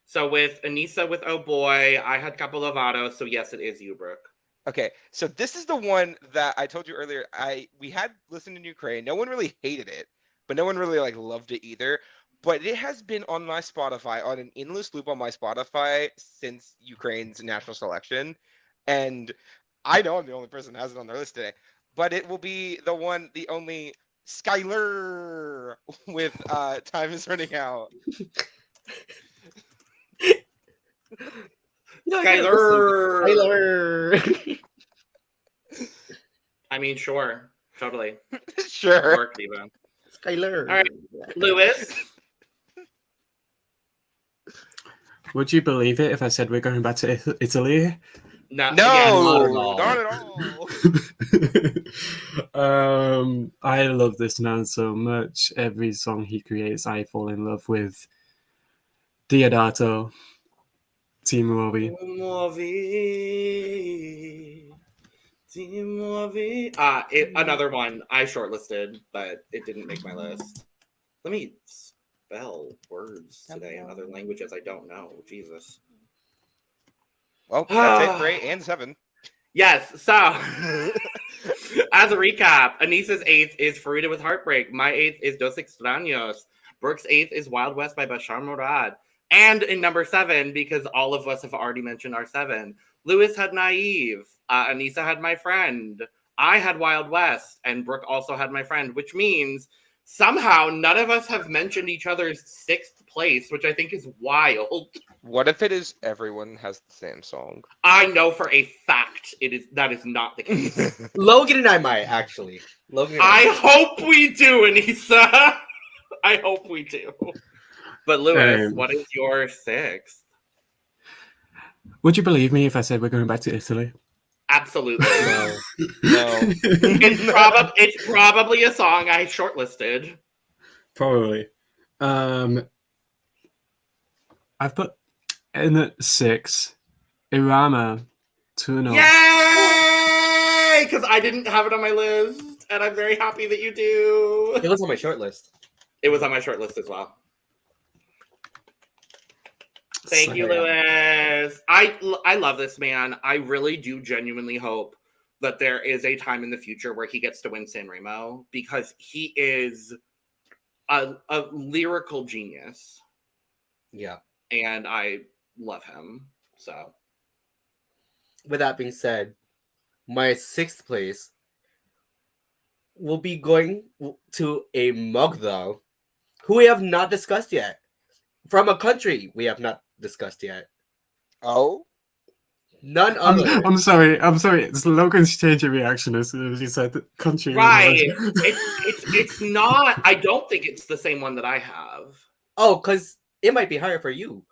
So with Aneesa with Oh Boy, I had Capolavado, so yes, it is you, Brooke. Okay, so this is the one that I told you earlier. We had listened in Ukraine. No one really hated it, but no one really loved it either. But it has been on my Spotify, on an endless loop on my Spotify since Ukraine's national selection. And I know I'm the only person that has it on their list today. But it will be the only Skylar with Time Is Running Out. Skylar. I mean, sure. Totally. Sure. Work, even. Skylar. All right, Lewis. Would you believe it if I said we're going back to Italy? No, not at all. I love this man so much. Every song he creates, I fall in love with. Diodato, Ti muovi. Another one I shortlisted, but it didn't make my list. Let me spell words today in other languages I don't know. Jesus. Well, that's it for 8 and 7. Yes, so as a recap, Aneesa's 8th is Farida with Heartbreak. My 8th is Dos Extraños. Brooke's 8th is Wild West by Bashar Murad. And in number 7, because all of us have already mentioned our 7, Lewis had Naive. Aneesa had My Friend. I had Wild West. And Brooke also had My Friend, which means somehow none of us have mentioned each other's 6th place, which I think is wild. What if it is everyone has the same song? I know for a fact that is not the case. Logan and I might, actually. I hope we do, Aneesa. I hope we do. But Lewis, what is your 6th? Would you believe me if I said we're going back to Italy? Absolutely. No. It's probably a song I shortlisted. Probably. I've put in at 6, Irama, Tuno. Yay! Because I didn't have it on my list, and I'm very happy that you do. It was on my short list. It was on my short list as well. Thank you, Lewis. I love this man. I really do genuinely hope that there is a time in the future where he gets to win Sanremo, because he is a lyrical genius. Yeah. And I love him. So, with that being said, my 6th place will be going to a mug, though, who we have not discussed yet. From a country we have not discussed yet. Oh? None other. I'm sorry. It's Logan's change of reaction as soon as you said country. Right. It's not. I don't think it's the same one that I have. Oh, because it might be higher for you.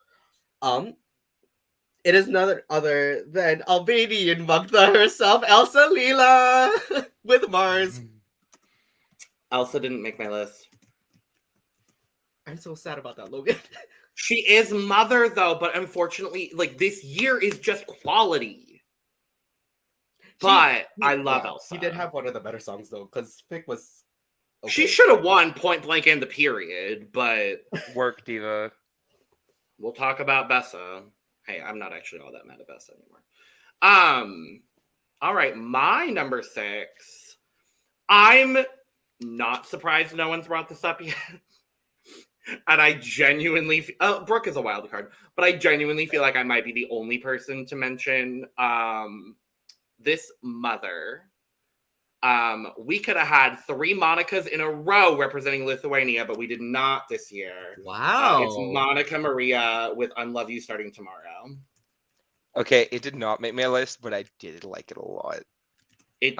It is none other than Albanian Magda herself, Elsa Lila, with Mars. Elsa didn't make my list. I'm so sad about that, Logan. She is Mother, though, but unfortunately, like, this year is just quality. But I love Elsa. He did have one of the better songs, though, because Pick was... Okay. She should have won point blank in the period, but... Work, diva. We'll talk about Bessa. Hey, I'm not actually all that mad at Bessa anymore. All right, my number 6. I'm not surprised no one's brought this up yet. And I genuinely... Brooke is a wild card, but I genuinely feel like I might be the only person to mention this Mother. We could have had 3 Monicas in a row representing Lithuania, but we did not this year. Wow. It's Monica Maria with Unlove You starting tomorrow. Okay, it did not make my list, but I did like it a lot. It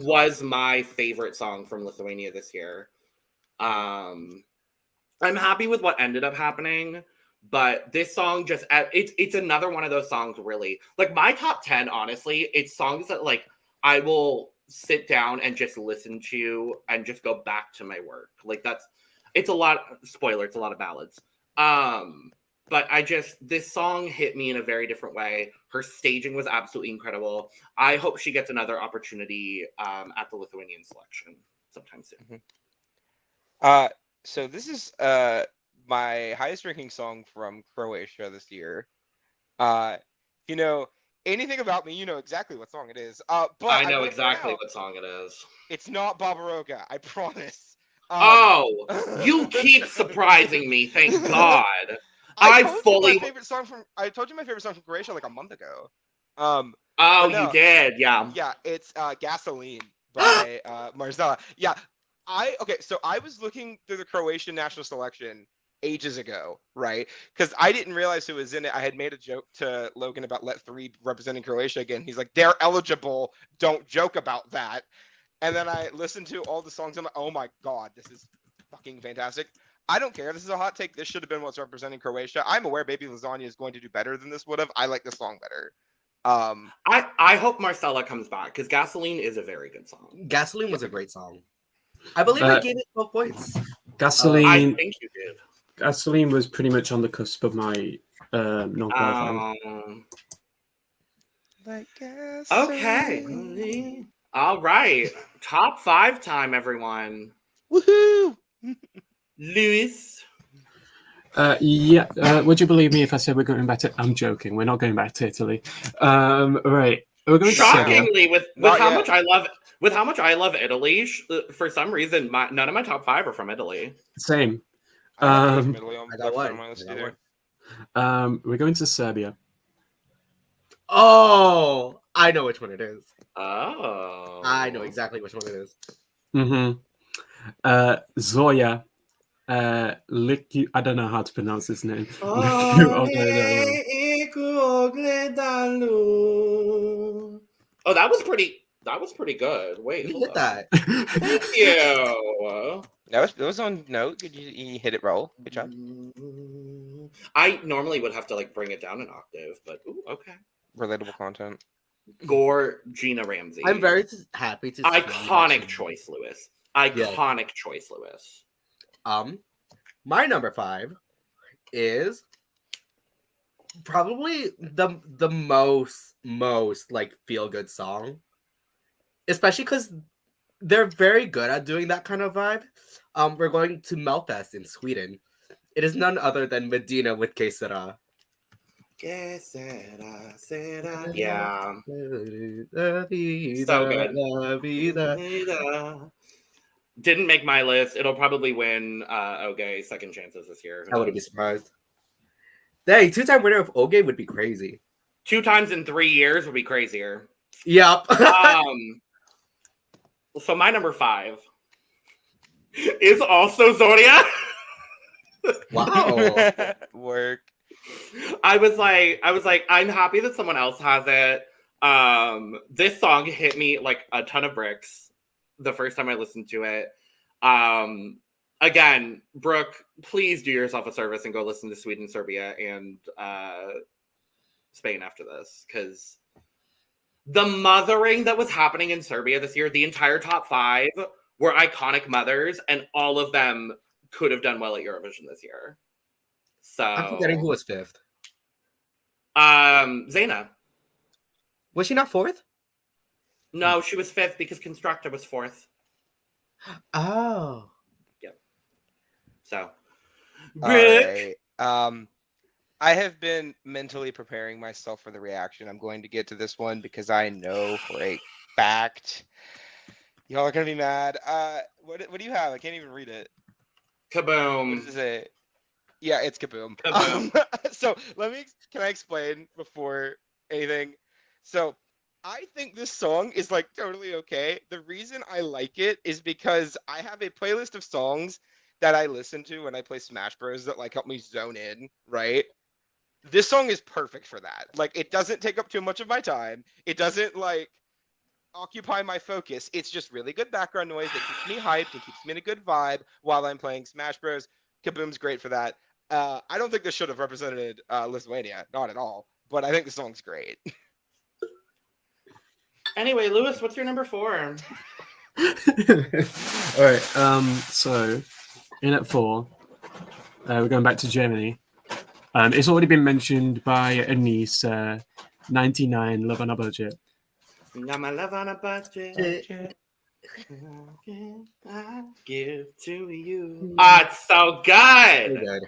was my favorite song from Lithuania this year. I'm happy with what ended up happening, but this song just, it's another one of those songs, really. Like, my top 10, honestly, it's songs that, like, I will sit down and just listen to and just go back to my work. Like, it's a lot, spoiler, it's a lot of ballads. But this song hit me in a very different way. Her staging was absolutely incredible. I hope she gets another opportunity at the Lithuanian selection sometime soon. So this is my highest ranking song from Croatia this year. You know, anything about me, you know exactly what song it is. But I know exactly what song it is. It's not Barbaroga, I promise. You keep surprising me, thank God. I told you my favorite song from Croatia like a month ago. You did, yeah. Yeah, it's Gasoline by Marcella. Yeah. So I was looking through the Croatian national selection ages ago, right? Because I didn't realize who was in it. I had made a joke to Logan about Let 3 representing Croatia again. He's like, they're eligible. Don't joke about that. And then I listened to all the songs. I'm like, oh my God, this is fucking fantastic. I don't care. This is a hot take. This should have been what's representing Croatia. I'm aware Baby Lasagna is going to do better than this would have. I like this song better. I hope Marcella comes back because Gasoline is a very good song. Gasoline was a great song. I believe I gave it 12 points. Gasoline. I think you did. Gasoline was pretty much on the cusp of my non-qualifying. Okay. All right. Top 5 time, everyone. Woohoo! Lewis. Would you believe me if I said we're going back to... I'm joking. We're not going back to Italy. Right. We're going shockingly, with how much I love... With how much I love Italy, for some reason, none of my top 5 are from Italy. Same. I got one. We're going to Serbia. Oh, I know which one it is. Oh. I know exactly which one it is. Zoya. I don't know how to pronounce his name. Oh, that was pretty good. Wait, you hit that. Thank you. That was on note. You hit it roll. Good job. I normally would have to bring it down an octave, but okay. Relatable content. Gore Gina Ramsey. I'm very happy to see iconic choice, Lewis. Iconic choice, Lewis. My number 5 is probably the most feel good song, especially because they're very good at doing that kind of vibe. We're going to Melfest in Sweden. It is none other than Medina with Que Sera. Que sera, sera. Yeah. So good. Didn't make my list. It'll probably win Oge second chances this year. I wouldn't be surprised. Dang, 2-time winner of Oge would be crazy. 2 times in 3 years would be crazier. Yep. So my number 5 is also Zoria. Wow. Work. I was like, I'm happy that someone else has it. This song hit me like a ton of bricks the first time I listened to it. Again, Brooke, please do yourself a service and go listen to Sweden, Serbia, and Spain after this, because the mothering that was happening in Serbia this year, the entire top 5 were iconic mothers, and all of them could have done well at Eurovision this year. So I'm forgetting who was 5th. Zaina. Was she not 4th? No, she was 5th because Constructor was 4th. Oh. Yep. So, Brooke. I have been mentally preparing myself for the reaction. I'm going to get to this one because I know for a fact y'all are gonna be mad. What do you have? I can't even read it. Kaboom. What does it say? Yeah, it's kaboom. So can I explain before anything? So I think this song is like totally okay. The reason I like it is because I have a playlist of songs that I listen to when I play Smash Bros. That like help me zone in, right? This song is perfect for that. Like, it doesn't take up too much of my time. It doesn't like occupy my focus. It's just really good background noise that keeps me hyped and keeps me in a good vibe while I'm playing Smash Bros. Kaboom's great for that. I don't think this should have represented Lithuania, not at all. But I think the song's great. Anyway, Lewis, what's your number 4? All right. So in at 4, we're going back to Germany. It's already been mentioned by Aneesa, 99, Love on a Budget. Got my love on a budget. I give to you. It's so good. So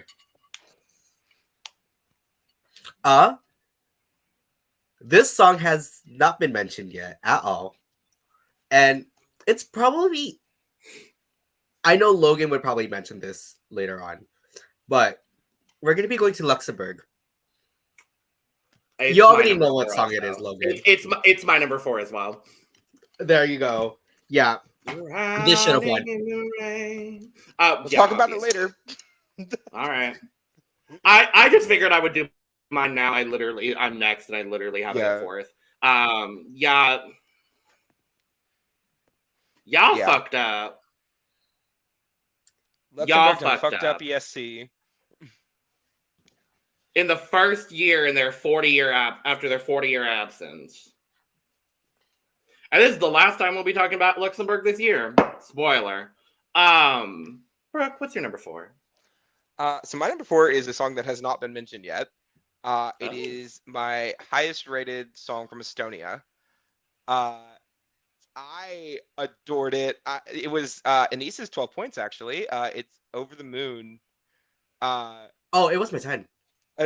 good. This song has not been mentioned yet at all. And it's probably, I know Logan would probably mention this later on, but we're going to be going to Luxembourg. You already know what song it is, Logan. It's my number 4 as well. There you go. Yeah. This should have won. Let's talk about it later. All right. I just figured I would do mine now. I'm next, and I literally have it at 4th. Y'all fucked up. Y'all fucked up ESC. In the first year in their 40-year after their 40-year absence. And this is the last time we'll be talking about Luxembourg this year. Spoiler. Brooke, what's your number 4? So my number 4 is a song that has not been mentioned yet. It is my highest rated song from Estonia. I adored it. It was Aneesa's 12 points, actually. It's Over the Moon. It was my 10.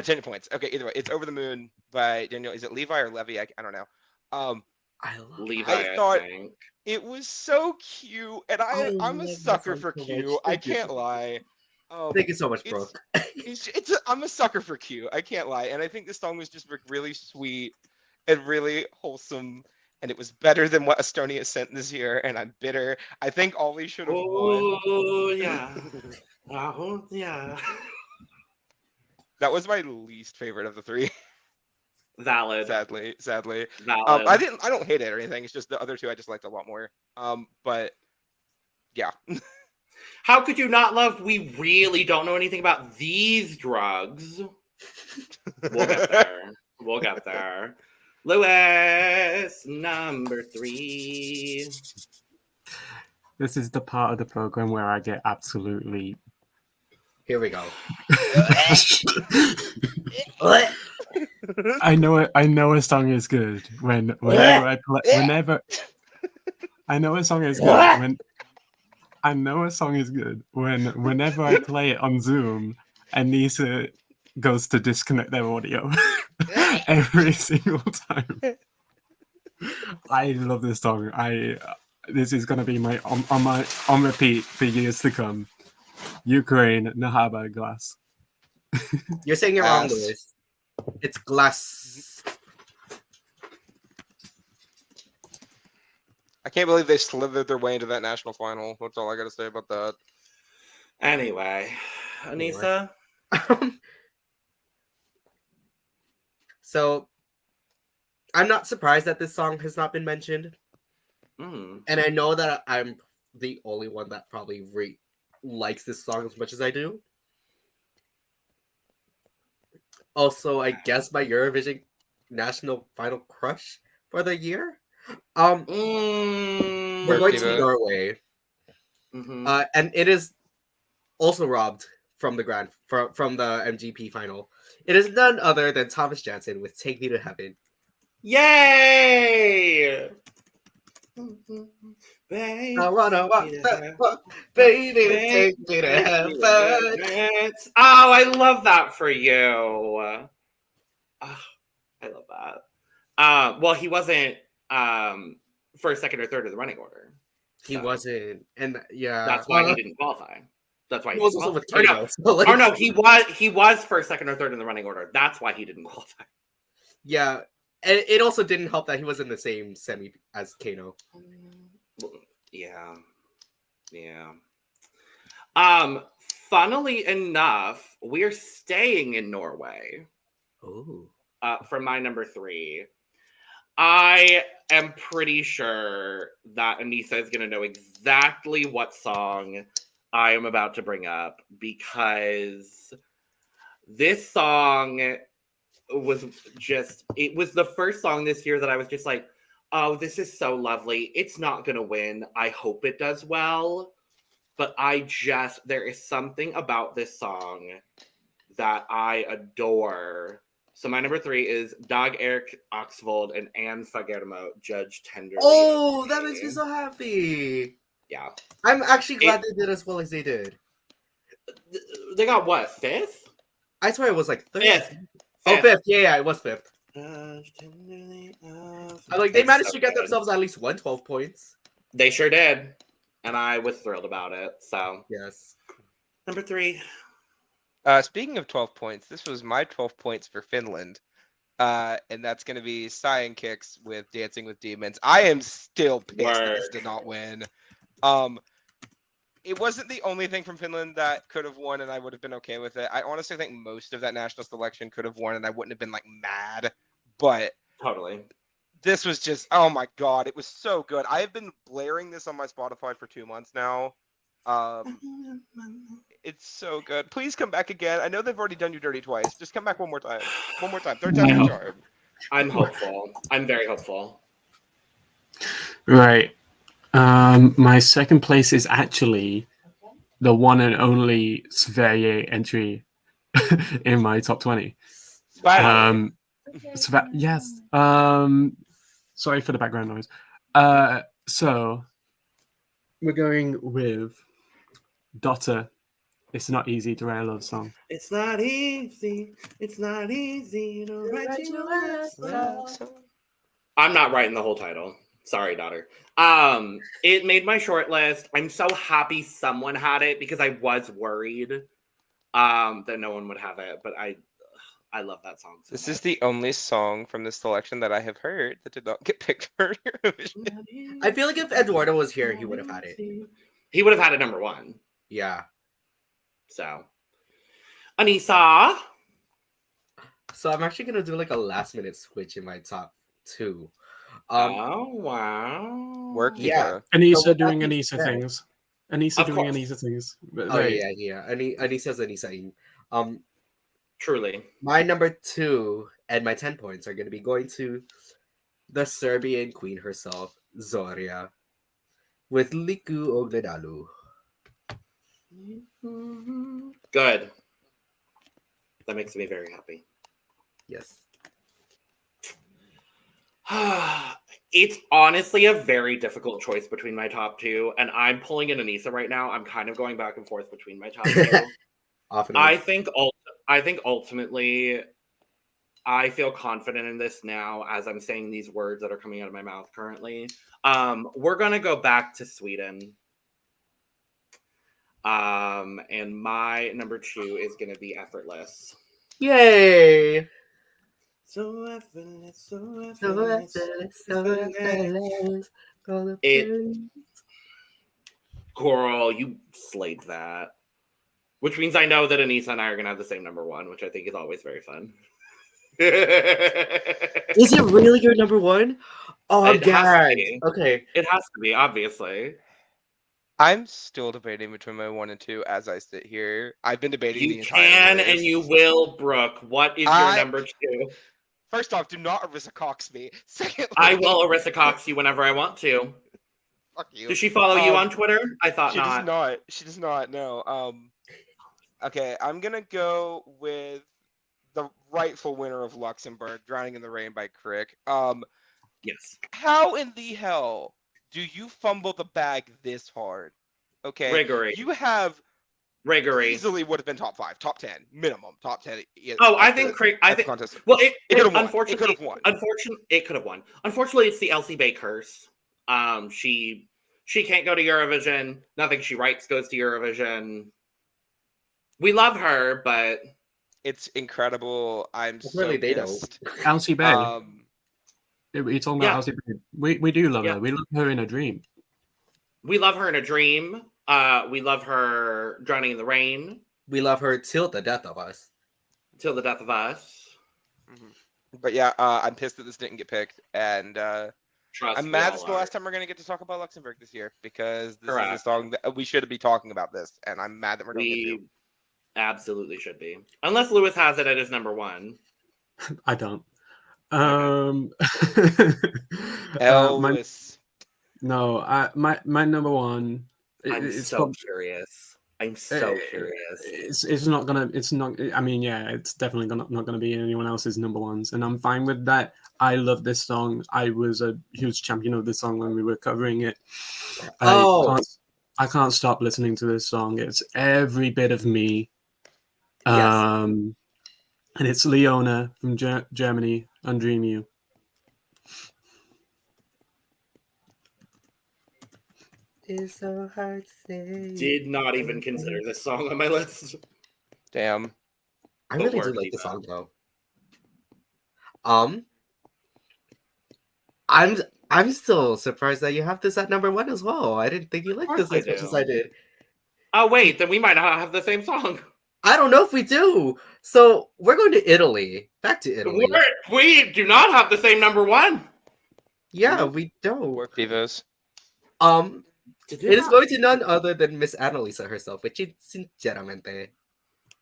10 points. Okay, either way. It's Over the Moon by Daniel. Is it Levi or Levy? I don't know. I love Levi. I thought it was so cute. And I'm a sucker for Q. I can't lie. Thank you so much, Brooke. I'm a sucker for Q. I can't lie. And I think this song was just really sweet and really wholesome. And it was better than what Estonia sent this year. And I'm bitter. I think Ollie should have won. Oh, yeah. Yeah. That was my least favorite of the 3. Valid. Sadly. Valid. I don't hate it or anything. It's just the other 2 I just liked a lot more. But yeah. How could you not love We Really Don't Know Anything About These Drugs? We'll get there. Lewis, number 3. This is the part of the program where I get absolutely. Here we go. I know a song is good whenever I play. I know a song is good whenever I play it on Zoom, Aneesa goes to disconnect their audio every single time. I love this song. This is gonna be my on repeat for years to come. Ukraine, Nahaba Glass. You're saying it wrong, Lewis. It's glass. I can't believe they slithered their way into that national final. That's all I got to say about that. Anyway, Aneesa? So I'm not surprised that this song has not been mentioned. And I know that I'm the only one that probably likes this song as much as I do. Also, I guess my Eurovision national final crush for the year. We're going to Norway. And it is also robbed from the from the MGP final. It is none other than Thomas Jansen with "Take Me to Heaven." Yay! Babe, I wanna walk that walk, baby, take me to heaven. Oh, I love that for you. Oh, I love that. Well, he wasn't first, second, or third of the running order. He wasn't, and yeah, that's why he didn't qualify. That's why he was also with Kano. No, he was first, second, or third in the running order. That's why he didn't qualify. Yeah, and it also didn't help that he was in the same semi as Kano. Yeah. Funnily enough, we're staying in Norway. Oh. For my number 3. I am pretty sure that Aneesa is going to know exactly what song I am about to bring up, because this song was it was the first song this year that I was just like, oh, this is so lovely. It's not going to win. I hope it does well. But there is something about this song that I adore. So my number 3 is Dag Erik Oxvold and Anne Fagermo, Judge Tenderly. Oh, that makes me so happy. Yeah. I'm actually glad they did as well as they did. They got what, 5th? I swear it was like 3rd. 5th. Oh, 5th. Yeah, it was 5th. They managed to get themselves at least 112 points. They sure did. And I was thrilled about it. So yes. Number 3. Speaking of 12 points, this was my 12 points for Finland. And that's going to be Cyan Kicks with Dancing with Demons. I am still pissed that this did not win. It wasn't the only thing from Finland that could have won, and I would have been okay with it. I honestly think most of that national selection could have won, and I wouldn't have been like mad. But totally, this was just, oh my god, it was so good. I have been blaring this on my Spotify for 2 months now. It's so good. Please come back again. I know they've already done you dirty twice. Just come back one more time. One more time. Third time's the charm. I'm hopeful. I'm very hopeful. Right. My second place is actually the one and only Sverige entry in my top 20. Yes. Sorry for the background noise. So we're going with Dotter. It's not easy to write a love song. It's not easy. It's not easy to write you a love song. I'm not writing the whole title. Sorry, daughter. It made my short list. I'm so happy someone had it because I was worried that no one would have it. But I love that song. So this is the only song from this selection that I have heard that did not get picked for Eurovision. I feel like if Eduardo was here, he would have had it. He would have had it number 1. Yeah. So, Aneesa. So I'm actually gonna do like a last minute switch in my top 2. Oh wow! Work, yeah. Aneesa doing Aneesa things. Aneesa doing Aneesa things. Oh yeah. Aneesa's Aneesa. Truly. My number 2 and my 10 points are gonna be going to the Serbian queen herself, Zoria, with Liku Ogledalu. Good. That makes me very happy. Yes. It's honestly a very difficult choice between my top 2, and I'm pulling in Aneesa right now. I'm kind of going back and forth between my top 2. I think ultimately, I feel confident in this now as I'm saying these words that are coming out of my mouth currently. We're gonna go back to Sweden. And my number 2 is gonna be Effortless. Yay! So effortless, so effortless, so effortless. Girl, you slayed that. Which means I know that Aneesa and I are gonna have the same number 1, which I think is always very fun. Is it really your number one? Oh, I'm It has to gagged. be. Okay. It has to be, obviously. I'm still debating between my 1 and 2 as I sit here. I've been debating the You entire can list. and you will, Brooke. What is your number 2? First off, do not Arisa Cox me. Secondly, I will Arisa Cox you whenever I want to. Fuck you. Does she follow you on Twitter? I thought she not. does not. She does not. No. Okay, I'm gonna go with the rightful winner of Luxembourg, "Drowning in the Rain" by Crick. Yes. How in the hell do you fumble the bag this hard? Okay, Riggory. you have Riggory. easily would have been top 5, top 10 minimum, top 10. Oh, I think Crick. I think contest. Well, it could have won. Unfortunately, It could have won. It could have won. Unfortunately, it's the Elsie Bay curse. She can't go to Eurovision. Nothing she writes goes to Eurovision. We love her, but it's incredible. I'm so really they pissed. Elsie Bay. You're talking about Elsie Bay. We do love her. We love her in a dream. We love her in a dream. We love her drowning in the rain. We love her till the death of us. Till the death of us. Mm-hmm. But yeah, I'm pissed that this didn't get picked, and I'm mad it's the last time we're gonna get to talk about Luxembourg this year, because this is a song that we should be talking about this, and I'm mad that we're not going to. Absolutely should be, unless Lewis has it at his number 1. I don't. Elvis. My number 1. I'm so curious. It's not gonna. It's not. I mean, yeah, it's definitely not gonna be anyone else's number 1s, and I'm fine with that. I love this song. I was a huge champion of this song when we were covering it. I can't stop listening to this song. It's every bit of me. And it's Leona from Germany, Undream You. It's so hard to say. Did not even consider this song on my list. Damn. I really do like the song though. I'm still surprised that you have this at number 1 as well. I didn't think you liked this as much as I did. Oh wait, then we might not have the same song. I don't know if we do. So we're going to Italy. Back to Italy. We do not have the same number 1. Yeah, we don't. Work Vivos. It is going to none other than Miss Aneesa herself, which is sinceramente.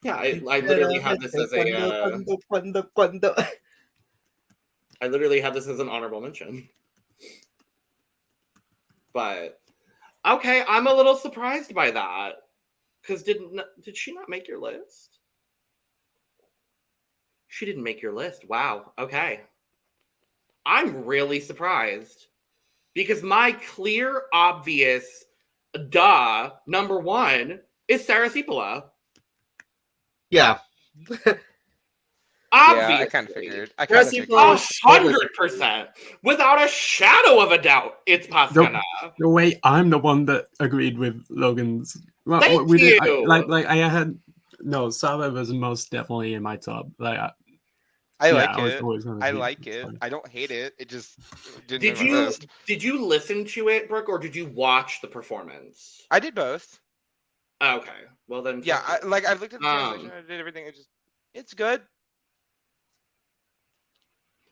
Yeah, I literally have this as I literally have this as an honorable mention. But okay, I'm a little surprised by that. Because did she not make your list? She didn't make your list. Wow. Okay. I'm really surprised. Because my clear, obvious, number 1 is Sarah Cipolla. Yeah. Obviously. Yeah, I kind of figured. 100%. Without a shadow of a doubt, it's Pascana. The way I'm the one that agreed with Logan's. Well, Thank you. I had Saba was most definitely in my top. I like it. I don't hate it. It just didn't. Did you listen to it, Brooke, or did you watch the performance? I did both. Okay. Well then. Yeah, I looked at the translation. I did everything. It's good.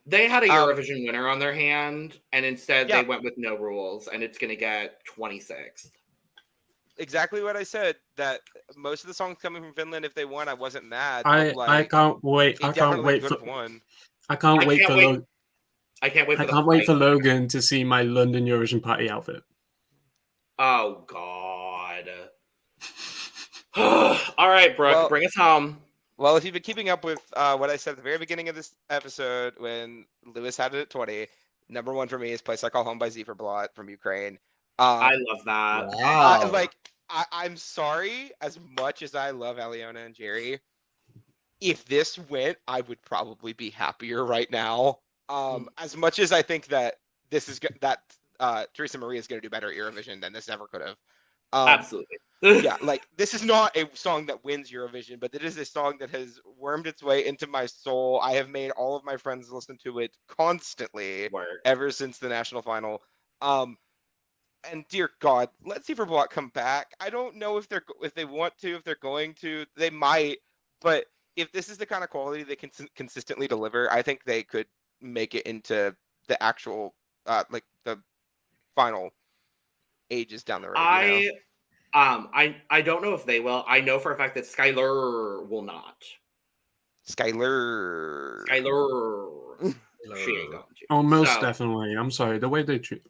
They had a Eurovision winner on their hand, and instead they went with no rules, and it's going to get 26th. Exactly what I said. That most of the songs coming from Finland, if they won, I wasn't mad. I can't wait. I can't wait for Logan. I can't wait for Logan to see my London Eurovision party outfit. Oh God! All right, Brooke, bring us home. Well, if you've been keeping up with what I said at the very beginning of this episode, when Lewis had it at 20, number 1 for me is "Place I Call Home" by Zifferblatt from Ukraine. I love that. Wow. I'm sorry, as much as I love Aliona and Jerry, if this went, I would probably be happier right now. As much as I think that Teresa Maria is going to do better at Eurovision than this ever could have. Absolutely. Yeah, this is not a song that wins Eurovision, but it is a song that has wormed its way into my soul. I have made all of my friends listen to it constantly ever since the national final. And dear God, let Zifferblatt come back. I don't know if they want to, if they're going to. They might, but if this is the kind of quality they can consistently deliver, I think they could make it into the actual like the final ages down the road. I don't know if they will. I know for a fact that Skylar will not. Skylar. She ain't going to. Oh, most definitely. I'm sorry. The way they treat.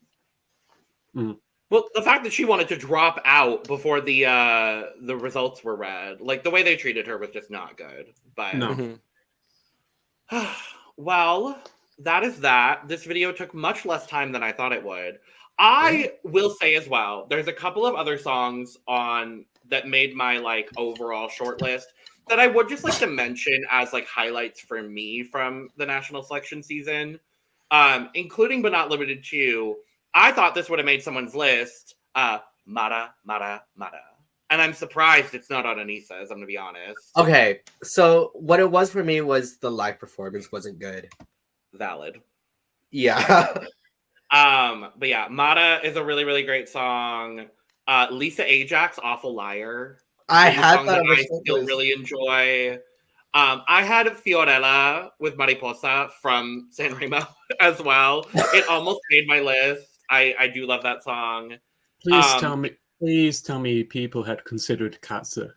Well, the fact that she wanted to drop out before the results were read, like the way they treated her was just not good. But no. Well, that is that. This video took much less time than I thought it would. I will say as well, there's a couple of other songs on that made my like overall short list that I would just like to mention as like highlights for me from the national selection season, including but not limited to. I thought this would have made someone's list. Mara. And I'm surprised it's not on Aneesa's, I'm going to be honest. Okay, so what it was for me was the live performance wasn't good. Valid. Yeah. But yeah, Mara is a really, really great song. Lisa Ajax, Awful Liar. I had that. I still really enjoy. I had Fiorella with Mariposa from San Remo as well. It almost made my list. I do love that song. Please tell me people had considered Katsa.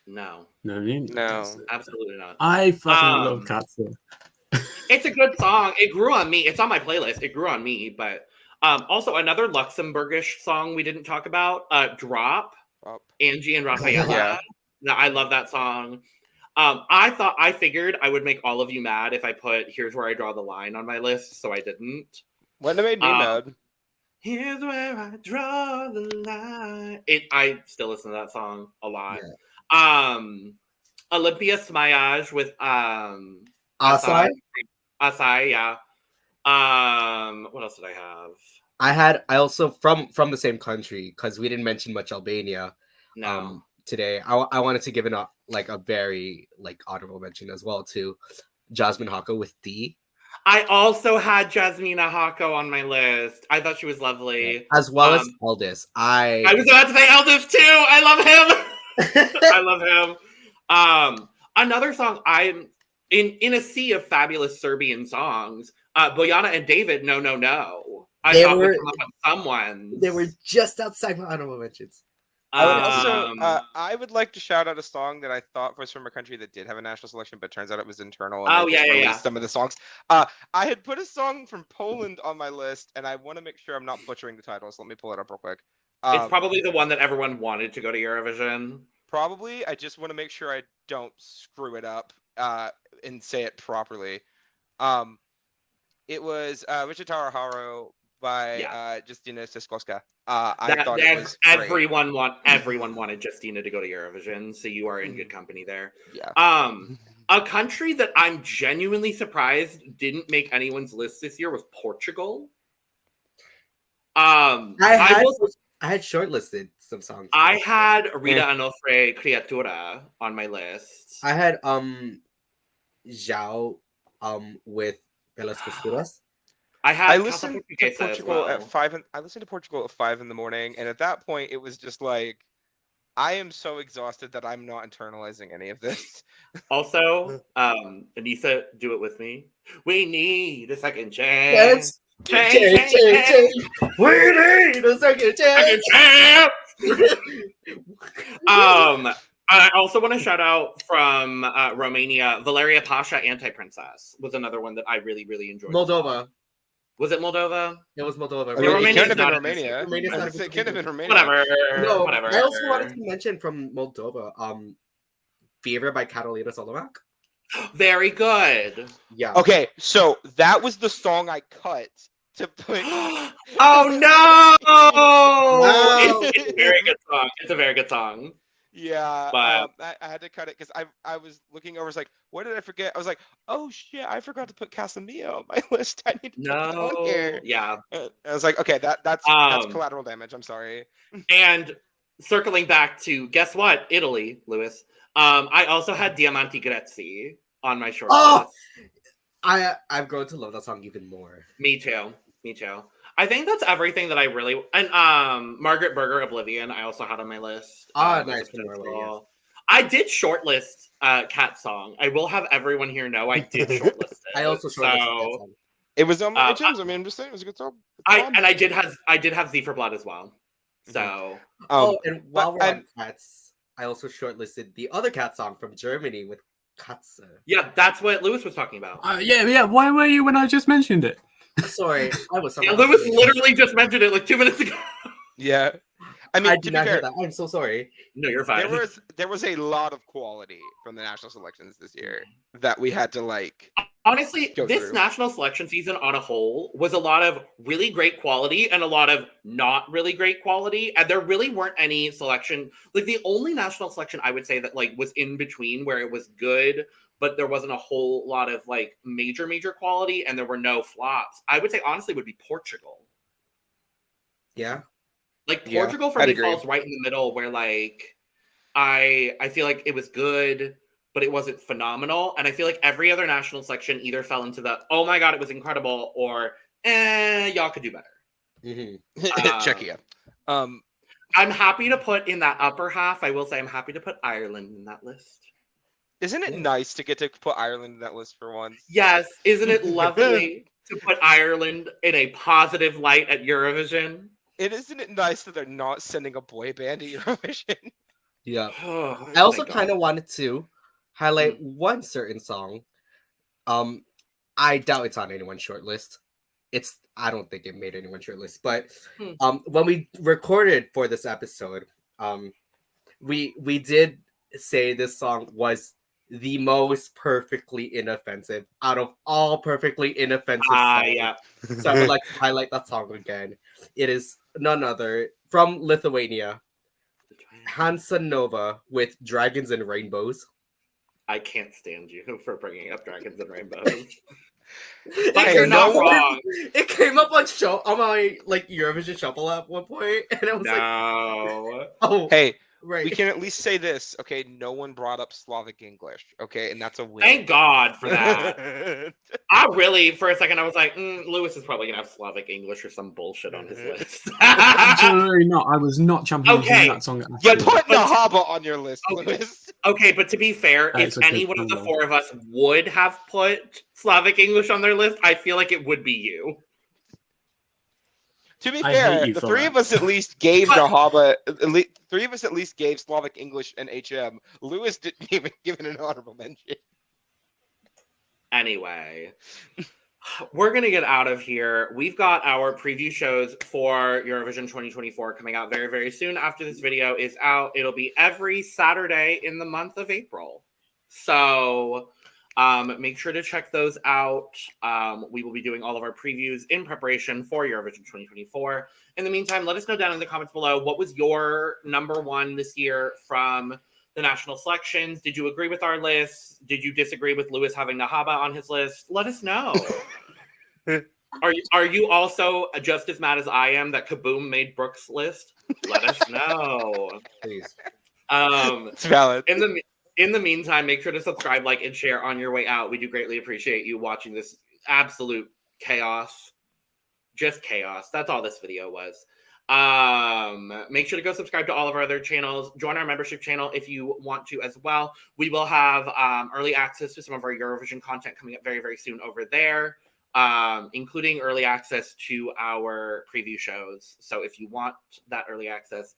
No. No. Absolutely not. I fucking love Katsa. It's a good song. It grew on me. It's on my playlist. It grew on me. But also another Luxembourgish song we didn't talk about, Drop. Angie and Rafaela. Yeah. I love that song. I figured I would make all of you mad if I put Here's Where I Draw the Line on my list, so I didn't. Wouldn't have made me mad. Here's where I draw the line. I still listen to that song a lot. Yeah. Olympia Smayaj with Asai, yeah. What else did I have? I also from the same country, because we didn't mention much Albania. No. Today. I wanted to give a very like honorable mention as well to Jasmine Hako with D. I also had Jasmina Hako on my list. I thought she was lovely. As well as Eldis. I was about to say Eldis too. I love him. I love him. Another song I'm in a sea of fabulous Serbian songs. Bojana and David, No. I thought would come up on someone. They were just outside my honorable mentions. I would like to shout out a song that I thought was from a country that did have a national selection, but turns out it was internal. And some of the songs. I had put a song from Poland on my list, and I want to make sure I'm not butchering the title. So let me pull it up real quick. It's probably the one that everyone wanted to go to Eurovision. Probably. I just want to make sure I don't screw it up and say it properly. It was Wichita Haro by Justina Siskowska. I thought it was everyone wanted Justina to go to Eurovision, so you are in good company there. Yeah. A country that I'm genuinely surprised didn't make anyone's list this year was Portugal. I had shortlisted some songs. I had Rita Onofre Criatura on my list. I had Zhao with Pelas Costuras. I listened to Portugal at 5. I listened to Portugal at 5 in the morning, and at that point, it was just like, I am so exhausted that I'm not internalizing any of this. Also, Aneesa, do it with me. We need a second chance. Change. We need a second chance. I also want to shout out from Romania, Valeria Pasha, Anti-Princess was another one that I really, really enjoyed. Moldova. Was it Moldova? It was Moldova. It couldn't have been Romania. It couldn't have been Romania. Whatever. I also wanted to mention from Moldova, Fever by Catalina Solomak. Very good. Yeah. Okay, so that was the song I cut to put. Oh no! Wow. It's a very good song. It's a very good song. Yeah, but I had to cut it because I was looking over. I was like, what did I forget? I was like, oh shit, I forgot to put Casamia on my list. I need to put it on here. Yeah. I was like, okay, that's collateral damage. I'm sorry. And circling back to guess what, Italy, Lewis. I also had Diamanti Grezzi on my short list. I've grown to love that song even more. Me too. I think that's everything that I really and Margaret Berger, Oblivion, I also had on my list. Nice. I did shortlist Cat Song. I will have everyone here know I did shortlist it. I also shortlisted that song. It was on my terms. I mean, I'm just saying it was a good song. I did have Z for Blood as well. So and while we're on cats, I also shortlisted the other cat song from Germany with Katze. Yeah, that's what Lewis was talking about. Yeah. Why were you when I just mentioned it? Sorry, I was. Yeah, Lewis literally just mentioned it like 2 minutes ago. Yeah. I mean, I did not hear that. I'm so sorry. No, you're fine. There was a lot of quality from the national selections this year that we had to like. Honestly, this national selection season on a whole was a lot of really great quality and a lot of not really great quality. And there really weren't any selection. Like the only national selection I would say that like was in between where it was good, but there wasn't a whole lot of like major quality and there were no flops. I would say honestly would be Portugal. Yeah. Like Portugal for me falls right in the middle where like I feel like it was good, but it wasn't phenomenal. And I feel like every other national selection either fell into the, oh my God, it was incredible, or y'all could do better. Mm-hmm. Czechia. I'm happy to put in that upper half. I will say I'm happy to put Ireland in that list. Isn't it nice to get to put Ireland in that list for once? Yes. Isn't it lovely to put Ireland in a positive light at Eurovision? Isn't it nice that they're not sending a boy band to Eurovision? Yeah. I also kind of wanted to highlight one certain song. I doubt it's on anyone's shortlist. I don't think it made anyone's shortlist. But when we recorded for this episode, we did say this song was the most perfectly inoffensive out of all perfectly inoffensive songs. Yeah. So I would like to highlight that song again. It is none other from Lithuania, Hansa Nova with Dragons and Rainbows. I can't stand you for bringing up Dragons and Rainbows. You're not wrong. It came up on my like Eurovision Shuffle at one point, and I was like, "Oh, hey, right." We can at least say this, okay? No one brought up Slavic English, okay, and that's a win. Thank God for that. I really, for a second, I was like, Lewis is probably gonna have Slavic English or some bullshit on his list. Absolutely not. I was not championing that song. You put Nahaba on your list, Lewis. Okay, but to be fair, if any one of the four of us would have put Slavic English on their list, I feel like it would be you. To be fair, the three of us at least gave Nahaba. Three of us at least gave Slavic English and HM. Lewis didn't even give it an honorable mention. Anyway, we're going to get out of here. We've got our preview shows for Eurovision 2024 coming out very, very soon. After this video is out, it'll be every Saturday in the month of April. So make sure to check those out. We will be doing all of our previews in preparation for Eurovision 2024. In the meantime, let us know down in the comments below, what was your number one this year from the national selections? Did you agree with our list? Did you disagree with Lewis having Nahaba on his list? Let us know. Are you also just as mad as I am that Kaboom made Brooke's list? Let us know. Please. It's valid. In the meantime, make sure to subscribe, like, and share on your way out. We do greatly appreciate you watching this absolute chaos. Just chaos. That's all this video was. Make sure to go subscribe to all of our other channels. Join our membership channel if you want to as well. We will have early access to some of our Eurovision content coming up very, very soon over there, including early access to our preview shows. So if you want that early access,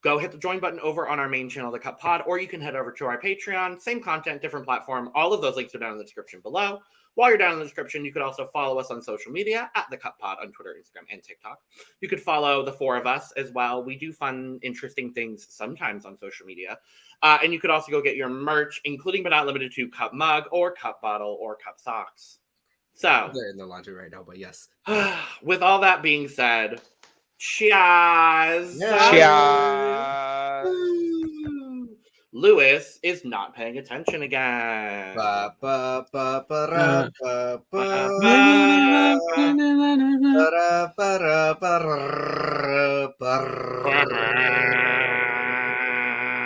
go hit the join button over on our main channel, The Cup Pod, or you can head over to our Patreon. Same content, different platform. All of those links are down in the description below. While you're down in the description, you could also follow us on social media at The Cup Pod on Twitter, Instagram, and TikTok. You could follow the four of us as well. We do fun, interesting things sometimes on social media. And you could also go get your merch, including but not limited to cup mug or cup bottle or cup socks. So they're in the laundry right now, but yes. With all that being said, cheers! Yeah. Cheers! Lewis is not paying attention again.